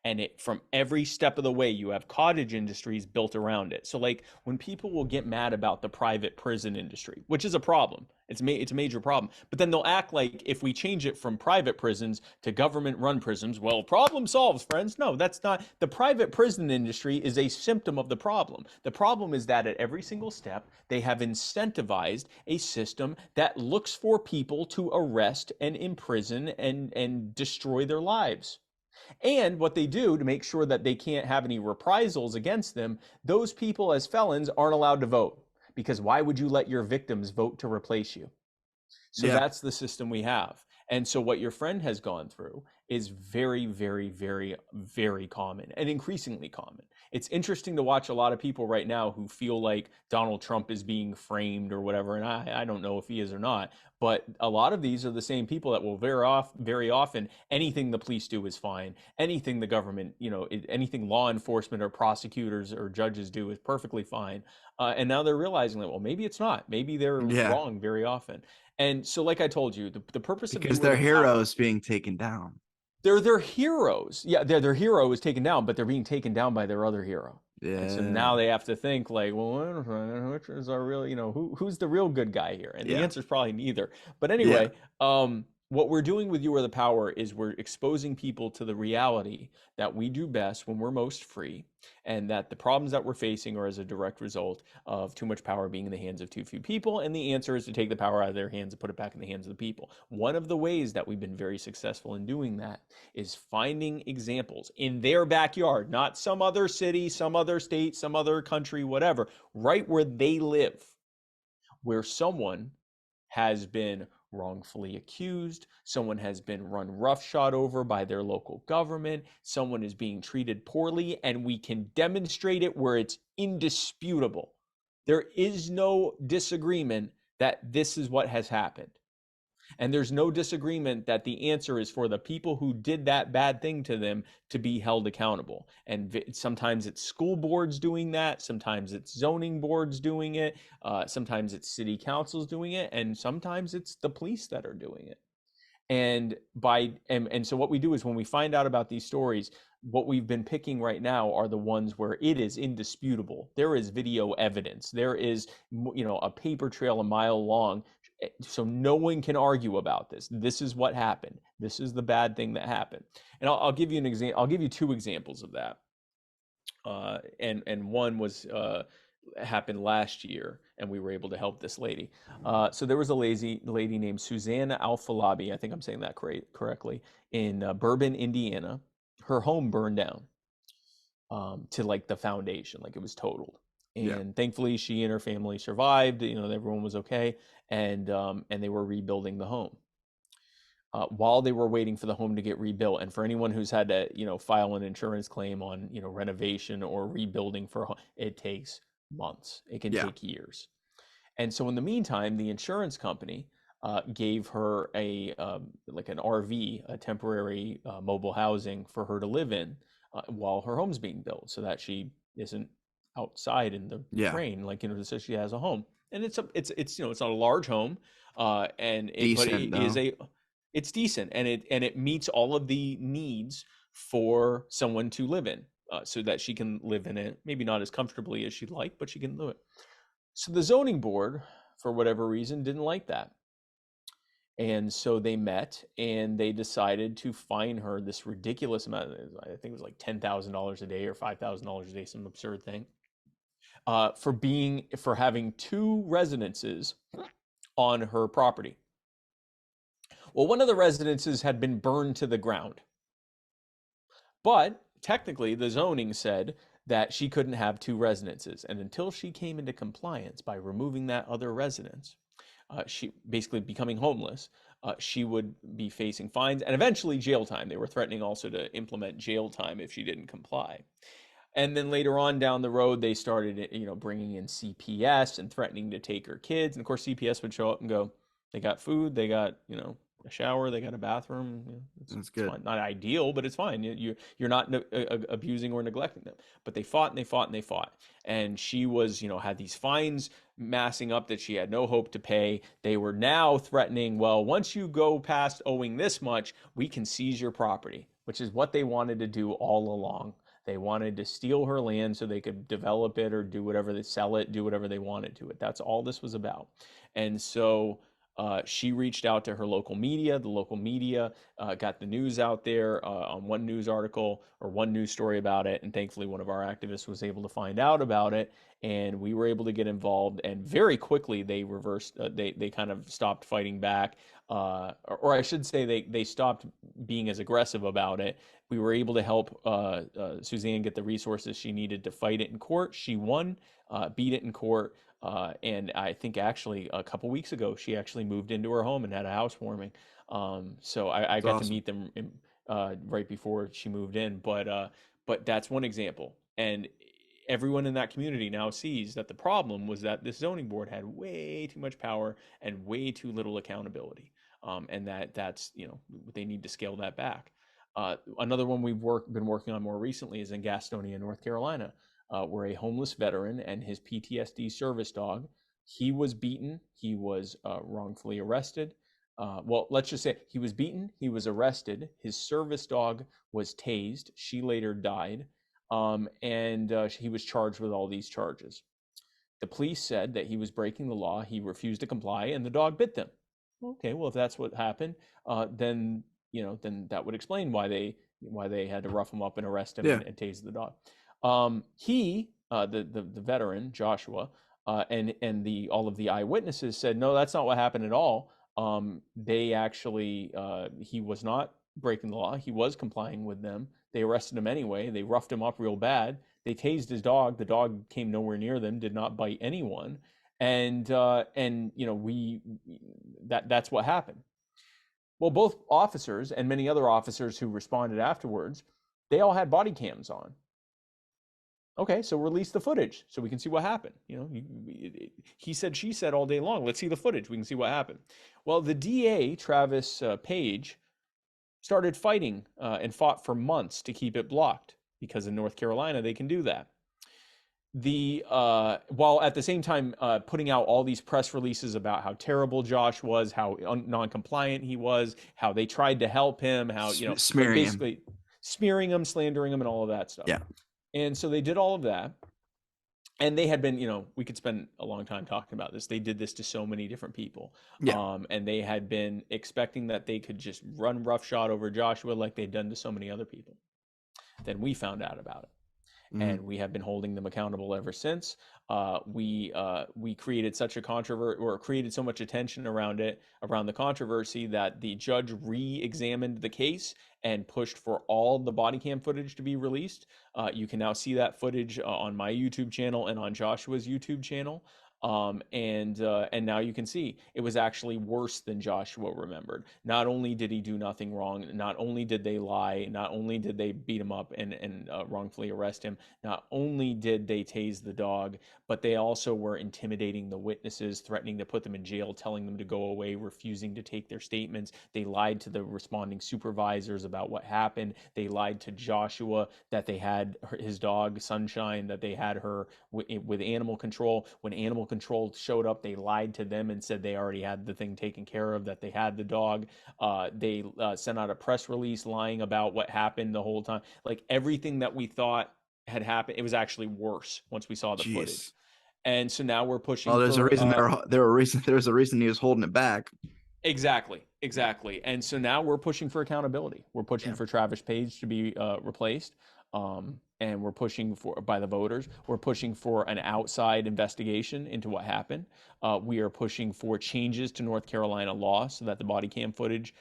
And it, from every step of the way, you have cottage industries built around it. So like when people will get mad about the private prison industry, which is a problem, it's a major problem, but then they'll act like if we change it from private prisons to government run prisons, well, problem solves, friends. No, that's not. The private prison industry is a symptom of the problem. The problem is that at every single step they have incentivized a system that looks for people to arrest and imprison and destroy their lives. And what they do to make sure that they can't have any reprisals against them, those people as felons aren't allowed to vote. Because why would you let your victims vote to replace you? So Yeah. that's the system we have. And so what your friend has gone through is very, very, very, very common and increasingly common. It's interesting to watch a lot of people right now who feel like Donald Trump is being framed or whatever. And I don't know if he is or not, but a lot of these are the same people that will very often, anything the police do is fine. Anything the government, anything law enforcement or prosecutors or judges do is perfectly fine. And now they're realizing that, well, maybe it's not. Maybe they're Yeah. wrong very often. And so, like I told you, the purpose of Because You Are their the Power, heroes being taken down. they're their heroes. Yeah, their hero is taken down, but they're being taken down by their other hero. And so Yeah. now they have to think like, well, which is our real, who's the real good guy here? And the Yeah. answer is probably neither. But Yeah. anyway, what we're doing with You Are the Power is we're exposing people to the reality that we do best when we're most free, and that the problems that we're facing are as a direct result of too much power being in the hands of too few people. And the answer is to take the power out of their hands and put it back in the hands of the people. One of the ways that we've been very successful in doing that is finding examples in their backyard, not some other city, some other state, some other country, whatever, right where they live, where someone has been wrongfully accused, someone has been run roughshod over by their local government, someone is being treated poorly, and we can demonstrate it where it's indisputable. There is no disagreement that this is what has happened. And there's no disagreement that the answer is for the people who did that bad thing to them to be held accountable. And sometimes it's school boards doing that, sometimes it's zoning boards doing it, sometimes it's city councils doing it, and sometimes it's the police that are doing it. And so what we do is when we find out about these stories, what we've been picking right now are the ones where it is indisputable. There is video evidence. There is, a paper trail a mile long. So no one can argue about this. This is what happened. This is the bad thing that happened. And I'll give you an example. I'll give you two examples of that. And one was happened last year, and we were able to help this lady. So there was a lady named Susanna Alfalabi, I think I'm saying that correctly, in Bourbon, Indiana. Her home burned down to like the foundation, like it was totaled. Yeah. And thankfully, she and her family survived. Everyone was okay, and they were rebuilding the home. While they were waiting for the home to get rebuilt. And for anyone who's had to, file an insurance claim on, renovation or rebuilding for a home, it takes months. It can Yeah. take years. And so in the meantime, the insurance company gave her like an RV, a temporary mobile housing for her to live in while her home's being built, so that she isn't outside in the Yeah. rain, like, so she has a home. And it's not a large home, but Decent though. it's decent, and it meets all of the needs for someone to live in, so that she can live in it, maybe not as comfortably as she'd like, but she can live it. So the zoning board, for whatever reason, didn't like that. And so they met and they decided to fine her this ridiculous amount. I think it was like $10,000 a day or $5,000 a day, some absurd thing, for having two residences on her property. Well, one of the residences had been burned to the ground, but technically the zoning said that she couldn't have two residences. And until she came into compliance by removing that other residence, she basically becoming homeless, she would be facing fines and eventually jail time. They were threatening also to implement jail time if she didn't comply. And then later on down the road, they started, bringing in CPS and threatening to take her kids. And of course, CPS would show up and go, they got food, they got, a shower, they got a bathroom. That's It's good. fine. Not ideal, but it's fine. You're not abusing or neglecting them. But they fought and they fought and they fought. And she was, had these fines massing up that she had no hope to pay. They were now threatening, well, once you go past owing this much, we can seize your property, which is what they wanted to do all along. They wanted to steal her land so they could develop it or do whatever, they sell it, do whatever they wanted to it. That's all this was about. And so she reached out to her local media. The local media got the news out there on one news article or one news story about it. And thankfully, one of our activists was able to find out about it. And we were able to get involved. And very quickly, they reversed, they kind of stopped fighting back. Or I should say, they stopped being as aggressive about it. We were able to help Suzanne get the resources she needed to fight it in court. She won, beat it in court. And I think actually a couple weeks ago, she actually moved into her home and had a housewarming. So I got to Awesome. meet them right before she moved in. But that's one example. And everyone in that community now sees that the problem was that this zoning board had way too much power and way too little accountability. And that's, they need to scale that back. Another one we've been working on more recently is in Gastonia, North Carolina, where a homeless veteran and his PTSD service dog, he was beaten, he was wrongfully arrested. Well, let's just say he was beaten, he was arrested, his service dog was tased, she later died, and he was charged with all these charges. The police said that he was breaking the law, he refused to comply, and the dog bit them. Okay, well, if that's what happened, then then that would explain why they had to rough him up and arrest him Yeah. and tase the dog. The veteran Joshua, and the all of the eyewitnesses said no, that's not what happened at all. They actually he was not breaking the law. He was complying with them. They arrested him anyway. They roughed him up real bad. They tased his dog. The dog came nowhere near them. Did not bite anyone. And we that's what happened. Well, both officers and many other officers who responded afterwards, they all had body cams on. Okay, so release the footage so we can see what happened. He said, she said all day long. Let's see the footage. We can see what happened. Well, the DA, Travis Page, started fighting and fought for months to keep it blocked because in North Carolina they can do that. While at the same time putting out all these press releases about how terrible Josh was, how non-compliant he was, how they tried to help him, how like Smearing him. basically smearing him, slandering him, and all of that stuff. Yeah. And so they did all of that. And they had been, we could spend a long time talking about this. They did this to so many different people. Yeah. And they had been expecting that they could just run roughshod over Joshua like they'd done to so many other people. Then we found out about it. And we have been holding them accountable ever since. We created such a controversy, or created so much attention around the controversy, that the judge re-examined the case and pushed for all the body cam footage to be released. You can now see that footage on my YouTube channel and on Joshua's YouTube channel. And now you can see it was actually worse than Joshua remembered. Not only did he do nothing wrong, not only did they lie, not only did they beat him up and wrongfully arrest him, not only did they tase the dog, but they also were intimidating the witnesses, threatening to put them in jail, telling them to go away, refusing to take their statements. They lied to the responding supervisors about what happened. They lied to Joshua that they had his dog Sunshine, that they had her with animal control. When animal control showed up, they lied to them and said they already had the thing taken care of, that they had the dog. They sent out a press release lying about what happened the whole time. Like everything that we thought had happened, it was actually worse once we saw the footage. And so now we're pushing. There's a reason there's a reason he was holding it back. Exactly. And so now we're pushing for accountability. We're pushing for Travis Page to be replaced. And we're pushing by the voters. We're pushing for an outside investigation into what happened. We are pushing for changes to North Carolina law so that the body cam footage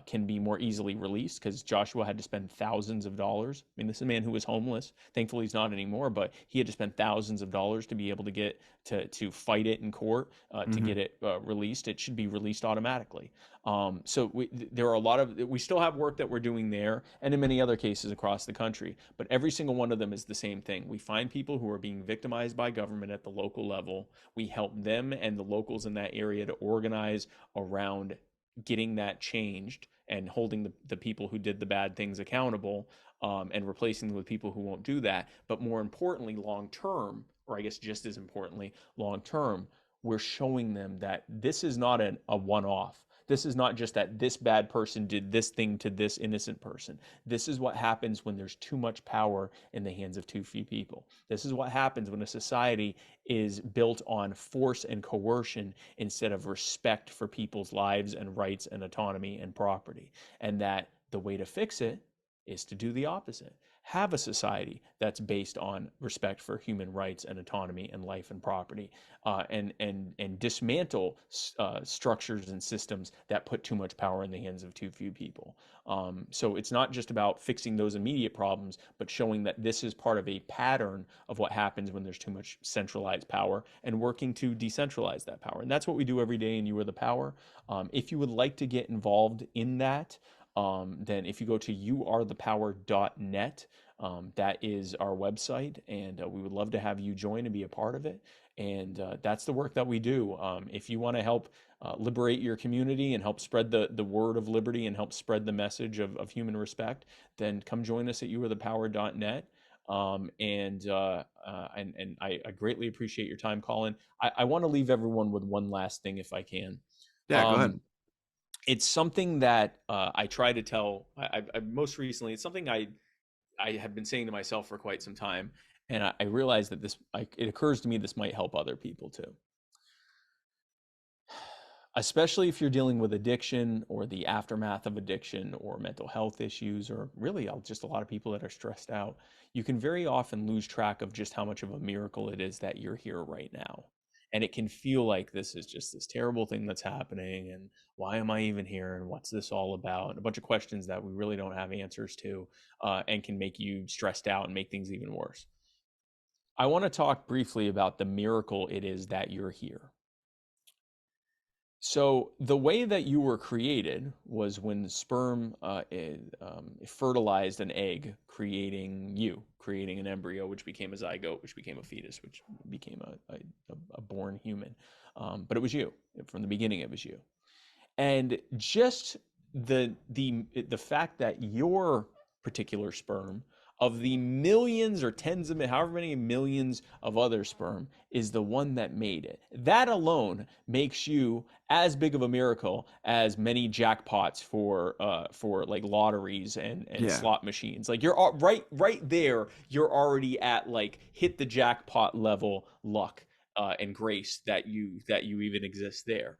can be more easily released, because Joshua had to spend thousands of dollars. I mean, this is a man who was homeless. Thankfully, he's not anymore, but he had to spend thousands of dollars to be able to get to fight it in court, to get it released. It should be released automatically. So there are we still have work that we're doing there and in many other cases across the country, but every single one one of them is the same thing. We find people who are being victimized by government at the local level. We help them and the locals in that area to organize around getting that changed and holding the people who did the bad things accountable, and replacing them with people who won't do that. But more importantly, long term, or I guess just as importantly, long term, we're showing them that this is not a one off. This is not just that this bad person did this thing to this innocent person. This is what happens when there's too much power in the hands of too few people. This is what happens when a society is built on force and coercion instead of respect for people's lives and rights and autonomy and property. And that the way to fix it is to do the opposite. Have a society that's based on respect for human rights and autonomy and life and property, and dismantle structures and systems that put too much power in the hands of too few people. So it's not just about fixing those immediate problems, but showing that this is part of a pattern of what happens when there's too much centralized power, and working to decentralize that power. And that's what we do every day in You Are the Power. If you would like to get involved in that, then if you go to youarethepower.net, that is our website, and we would love to have you join and be a part of it. And that's the work that we do. If you want to help liberate your community and help spread the word of liberty and help spread the message of human respect, then come join us at youarethepower.net. And I greatly appreciate your time, Colin. I want to leave everyone with one last thing, if I can. Yeah, go ahead. It's something that I try to tell. Most recently, it's something I have been saying to myself for quite some time, and I realize that it occurs to me this might help other people too. Especially if you're dealing with addiction or the aftermath of addiction or mental health issues, or really just a lot of people that are stressed out, you can very often lose track of just how much of a miracle it is that you're here right now. And it can feel like this is just this terrible thing that's happening, and why am I even here, and what's this all about, and a bunch of questions that we really don't have answers to, and can make you stressed out and make things even worse. I want to talk briefly about the miracle it is that you're here. So the way that you were created was when sperm fertilized an egg, creating an embryo, which became a zygote, which became a fetus, which became a born human. But it was you. From the beginning, it was you. And just the fact that your particular sperm, of the millions or tens of however many millions of other sperm, is the one that made it. That alone makes you as big of a miracle as many jackpots for like lotteries and slot machines. Like you're right there. You're already at like hit the jackpot level luck and grace that you even exist there.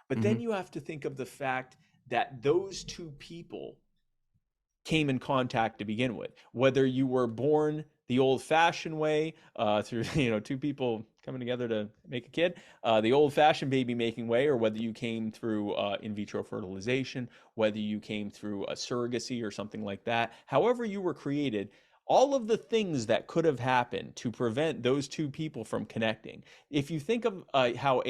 But then you have to think of the fact that those two people came in contact to begin with. Whether you were born the old-fashioned way, through two people coming together to make a kid, the old-fashioned baby-making way, or whether you came through in vitro fertilization, whether you came through a surrogacy or something like that, however you were created, all of the things that could have happened to prevent those two people from connecting. If you think of how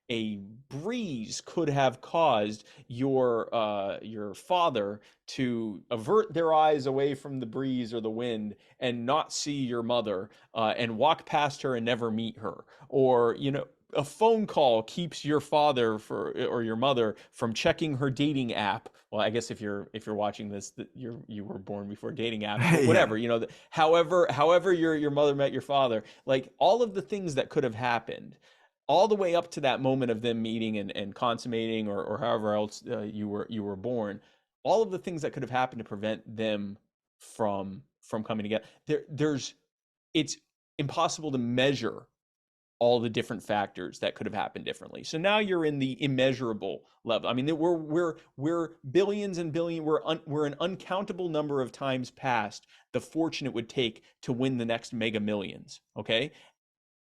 a breeze could have caused your father to avert their eyes away from the breeze or the wind and not see your mother, and walk past her and never meet her, or a phone call keeps your father or your mother from checking her dating app. Well, I guess if you're watching this, you were born before dating apps, but whatever. Yeah. However your mother met your father, like all of the things that could have happened, all the way up to that moment of them meeting and consummating, or however else you were born, all of the things that could have happened to prevent them from coming together. It's impossible to measure all the different factors that could have happened differently. So now you're in the immeasurable level. I mean, we're billions and billion. We're an uncountable number of times past the fortune it would take to win the next Mega Millions. Okay.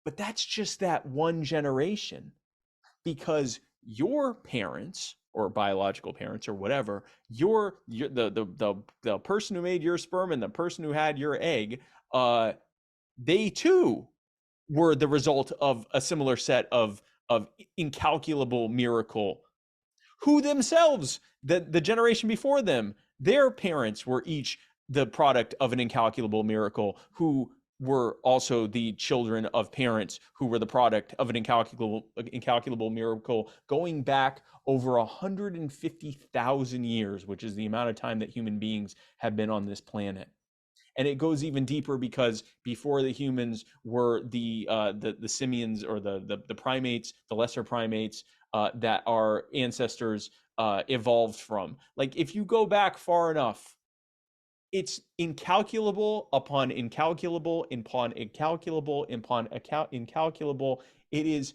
But that's just that one generation, because your parents or biological parents or whatever, the person who made your sperm and the person who had your egg, they too were the result of a similar set of incalculable miracle, who themselves, the generation before them, their parents were each the product of an incalculable miracle, who were also the children of parents who were the product of an incalculable miracle, going back over 150,000 years, which is the amount of time that human beings have been on this planet. And it goes even deeper because before the humans were the simians, or the primates, the lesser primates, that our ancestors evolved from. Like, if you go back far enough, it's incalculable upon incalculable upon incalculable upon incalculable. It is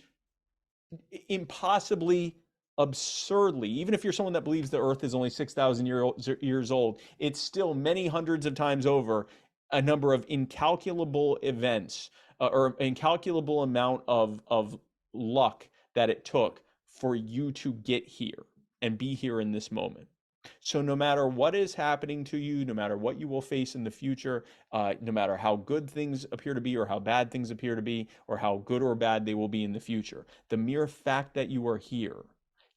impossibly, absurdly, even if you're someone that believes the earth is only 6,000 years old, it's still many hundreds of times over a number of incalculable events, or incalculable amount of luck that it took for you to get here and be here in this moment. So no matter what is happening to you, no matter what you will face in the future, no matter how good things appear to be, or how bad things appear to be, or how good or bad they will be in the future, the mere fact that you are here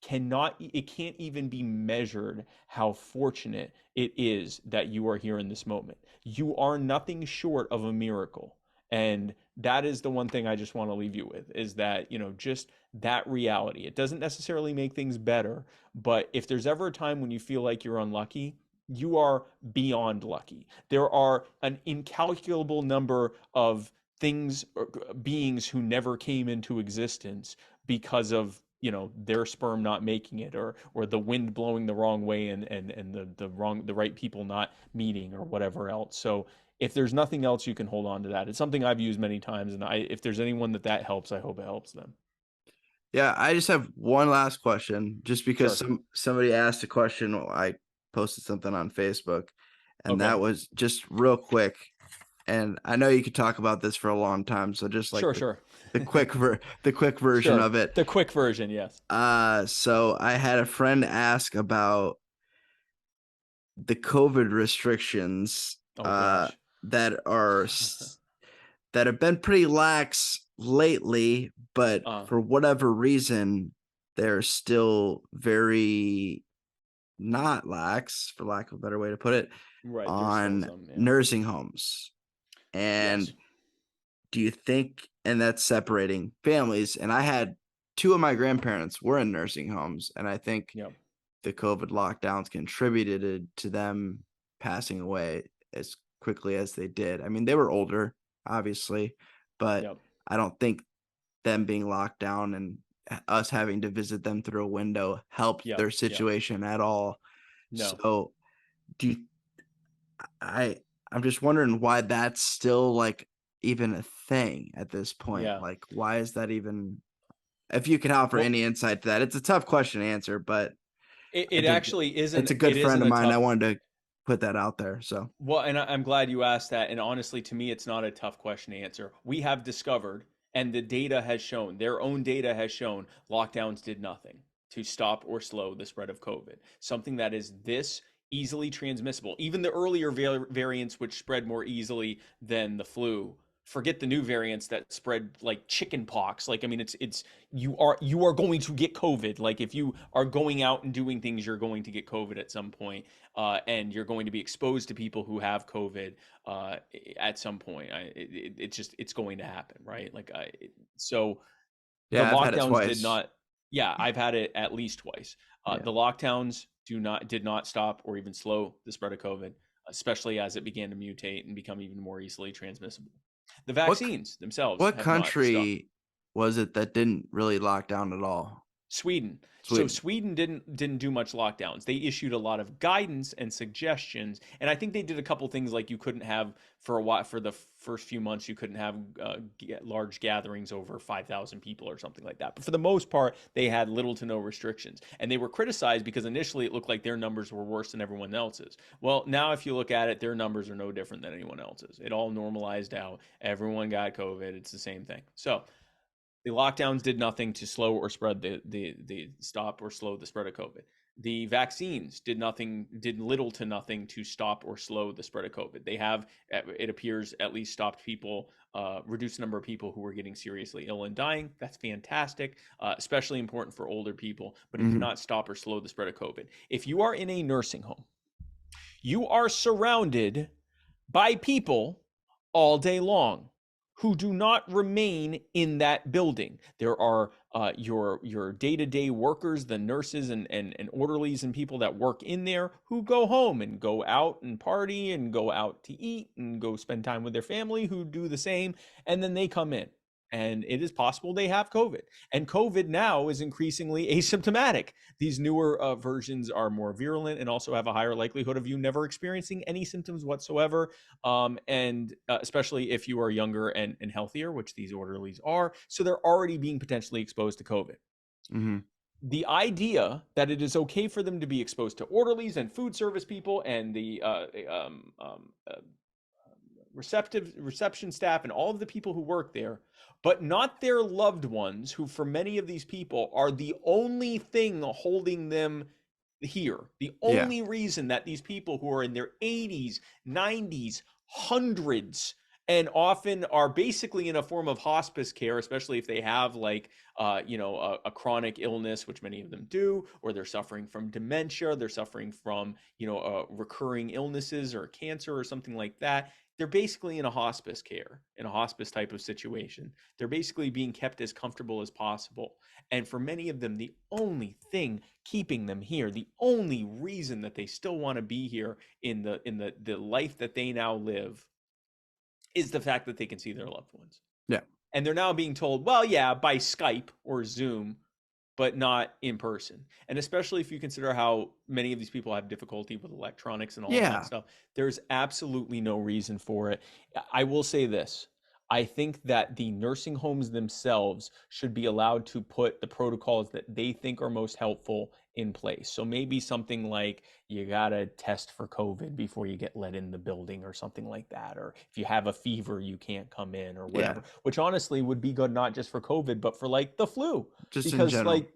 it can't even be measured how fortunate it is that you are here in this moment. You are nothing short of a miracle. And that is the one thing I just want to leave you with, is that, just that reality. It doesn't necessarily make things better, but if there's ever a time when you feel like you're unlucky, you are beyond lucky. There are an incalculable number of things, or beings, who never came into existence because of their sperm not making it, or the wind blowing the wrong way, and the right people not meeting, or whatever else. So if there's nothing else, you can hold on to that. It's something I've used many times, and if there's anyone that helps, I hope it helps them. Yeah, I just have one last question, just because Sure. somebody asked a question. I posted something on Facebook, and Okay. that was just real quick. And I know you could talk about this for a long time, so just like Sure, sure. the quick version Sure. of it. The quick version, yes. So I had a friend ask about the COVID restrictions Oh gosh. that that have been pretty lax lately, but uh, for whatever reason, they're still very not lax, for lack of a better way to put it, right. There's still on some, yeah. nursing homes. And Yes. do you think, and that's separating families? And I had two of my grandparents were in nursing homes, and I think Yep. the COVID lockdowns contributed to them passing away as quickly as they did. I mean, they were older, obviously, but Yep. I don't think them being locked down and us having to visit them through a window helped Yep. their Yep. situation at all. No. So do you, I I'm just wondering why that's still like even a thing at this point. Yeah. Like, why is that even, if you can offer Well, any insight to that? It's a tough question to answer, but I it think actually it's isn't. a It good friend isn't of a mine. I tough. wanted to put that out there. So Well, and I'm glad you asked that. And honestly, to me, it's not a tough question to answer. We have discovered, and the data has shown, their own data has shown, lockdowns did nothing to stop or slow the spread of COVID. Something that is this easily transmissible. Even the earlier variants, which spread more easily than the flu, forget the new variants that spread like chicken pox. Like, I mean, it's you are going to get COVID. Like, if you are going out and doing things, you're going to get COVID at some point, and you're going to be exposed to people who have COVID uh, at some point. It's just, it's going to happen, right? Like, so the yeah, I've had it lockdowns did twice. not. Yeah, I've had it at least twice. Yeah. The lockdowns did not stop or even slow the spread of COVID, especially as it began to mutate and become even more easily transmissible. The What vaccines themselves what have not stopped. country was it that didn't really lock down at all? Sweden. So Sweden. Sweden didn't do much lockdowns. They issued a lot of guidance and suggestions, and I think they did a couple things, like you couldn't have, for a while, for the first few months, you couldn't have large gatherings over 5,000 people or something like that. But for the most part, they had little to no restrictions, and they were criticized because initially it looked like their numbers were worse than everyone else's. Well, now if you look at it, their numbers are no different than anyone else's. It all normalized out. Everyone got COVID. It's the same thing. So the lockdowns did nothing to slow or spread the stop or slow the spread of COVID. The vaccines did little to nothing to stop or slow the spread of COVID. They have, it appears, at least stopped people, reduced the number of people who were getting seriously ill and dying. That's fantastic, especially important for older people, but it did Hmm. not stop or slow the spread of COVID. If you are in a nursing home, You are surrounded by people all day long who do not remain in that building. There are your day-to-day workers, the nurses and orderlies and people that work in there who go home and go out and party and go out to eat and go spend time with their family, who do the same, and then they come in. And it is possible they have COVID. And COVID now is increasingly asymptomatic. These newer versions are more virulent and also have a higher likelihood of you never experiencing any symptoms whatsoever. And especially if you are younger and healthier, which these orderlies are. So they're already being potentially exposed to COVID. Mm-hmm. The idea that it is okay for them to be exposed to orderlies and food service people and the reception staff and all of the people who work there, but not their loved ones, who for many of these people are the only thing holding them here. The only reason that these people who are in their 80s, 90s, hundreds, and often are basically in a form of hospice care, especially if they have like, a chronic illness, which many of them do, or they're suffering from dementia, they're suffering from, recurring illnesses or cancer or something like that. They're basically in a hospice care, in a hospice type of situation. They're basically being kept as comfortable as possible. And for many of them, the only thing keeping them here, the only reason that they still want to be here in the life that they now live, is the fact that they can see their loved ones. Yeah. And they're now being told, well, yeah, by Skype or Zoom, but not in person. And especially if you consider how many of these people have difficulty with electronics and all that stuff, there's absolutely no reason for it. I will say this. I think that the nursing homes themselves should be allowed to put the protocols that they think are most helpful in place. So maybe something like, you got to test for COVID before you get let in the building or something like that. Or if you have a fever, you can't come in or whatever, which honestly would be good, not just for COVID, but for like the flu. Just because in general. like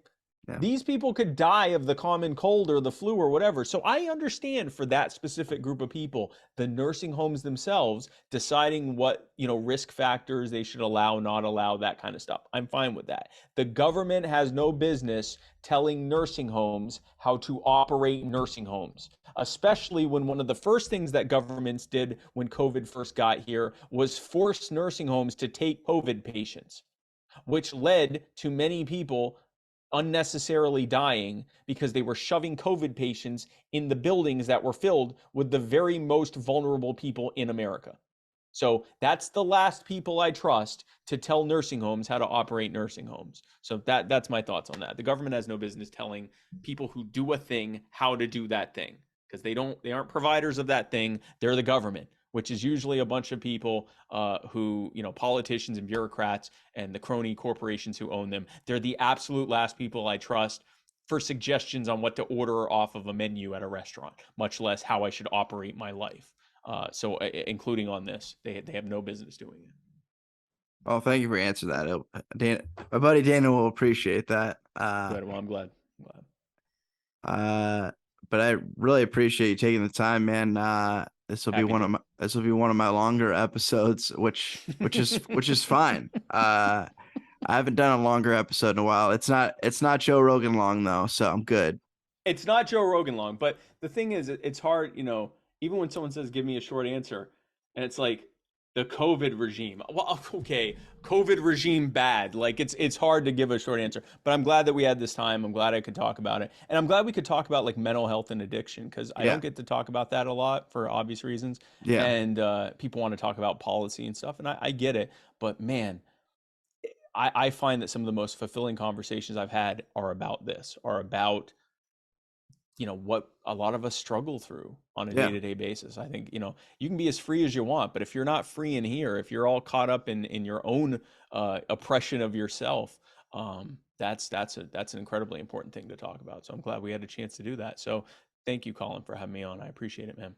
these people could die of the common cold or the flu or whatever. So I understand for that specific group of people, the nursing homes themselves deciding what, risk factors they should allow, not allow, that kind of stuff. I'm fine with that. The government has no business telling nursing homes how to operate nursing homes, especially when one of the first things that governments did when COVID first got here was force nursing homes to take COVID patients, which led to many people unnecessarily dying because they were shoving COVID patients in the buildings that were filled with the very most vulnerable people in America. So that's the last people I trust to tell nursing homes how to operate nursing homes. So that's my thoughts on that. The government has no business telling people who do a thing how to do that thing, because they aren't providers of that thing. They're the government, which is usually a bunch of people who, politicians and bureaucrats and the crony corporations who own them. They're the absolute last people I trust for suggestions on what to order off of a menu at a restaurant, much less how I should operate my life. So including on this, they have no business doing it. Well, thank you for answering that. Dan, my buddy Dana will appreciate that. Good. Well, I'm glad. But I really appreciate you taking the time, man. This will be one of my longer episodes, which is fine. I haven't done a longer episode in a while. It's not Joe Rogan long though, so I'm good. It's not Joe Rogan long, but the thing is, it's hard, even when someone says, give me a short answer, and it's like the COVID regime. Well, okay, COVID regime bad. Like it's hard to give a short answer, but I'm glad that we had this time. I'm glad I could talk about it. And I'm glad we could talk about like mental health and addiction, because I don't get to talk about that a lot for obvious reasons. Yeah. And people want to talk about policy and stuff, and I get it. But man, I find that some of the most fulfilling conversations I've had are about this, are about what a lot of us struggle through on a day-to-day basis. I think, you can be as free as you want, but if you're not free in here, if you're all caught up in your own oppression of yourself, that's an incredibly important thing to talk about. So I'm glad we had a chance to do that. So thank you, Colin, for having me on. I appreciate it, man.